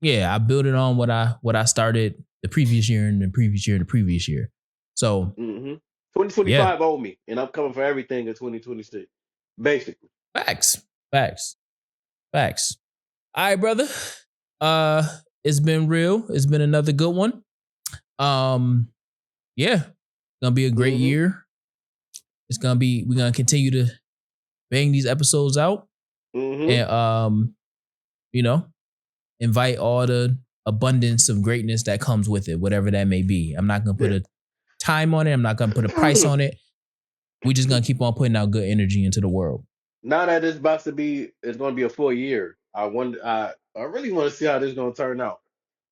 Yeah, I built it on what I started the previous year and the previous year and the previous year. So 2025 owe me, and I'm coming for everything in 2026. Basically. Facts. All right, brother. It's been real. It's been another good one. Yeah. Gonna be a great year. We're gonna continue to bang these episodes out. And invite all the abundance of greatness that comes with it, whatever that may be. I'm not gonna put a time on it. I'm not gonna put a price on it. We just gonna keep on putting out good energy into the world. Now that it's gonna be a full year, I really want to see how this is gonna turn out.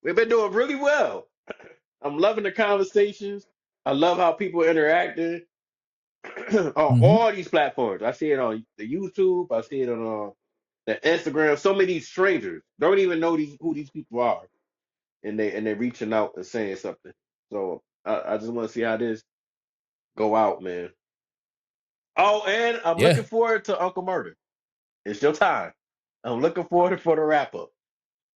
We've been doing really well. I'm loving the conversations. I love how people are interacting on all these platforms. I see it on the YouTube. I see it on the Instagram. So many strangers don't even know who these people are, and they reaching out and saying something. So I just want to see how this go out, man. Oh, and I'm Yeah. looking forward to Uncle Murder. It's your time. I'm looking forward for the wrap up.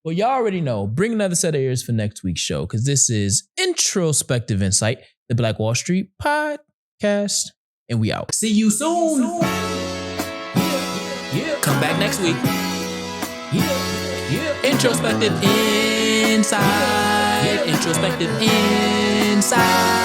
Well, y'all already know. Bring another set of ears for next week's show because this is Introspective Insight, the Black Wall Street podcast, and we out. See you soon. Yeah. Come back next week. Yeah. Introspective Insight. Introspective Insight.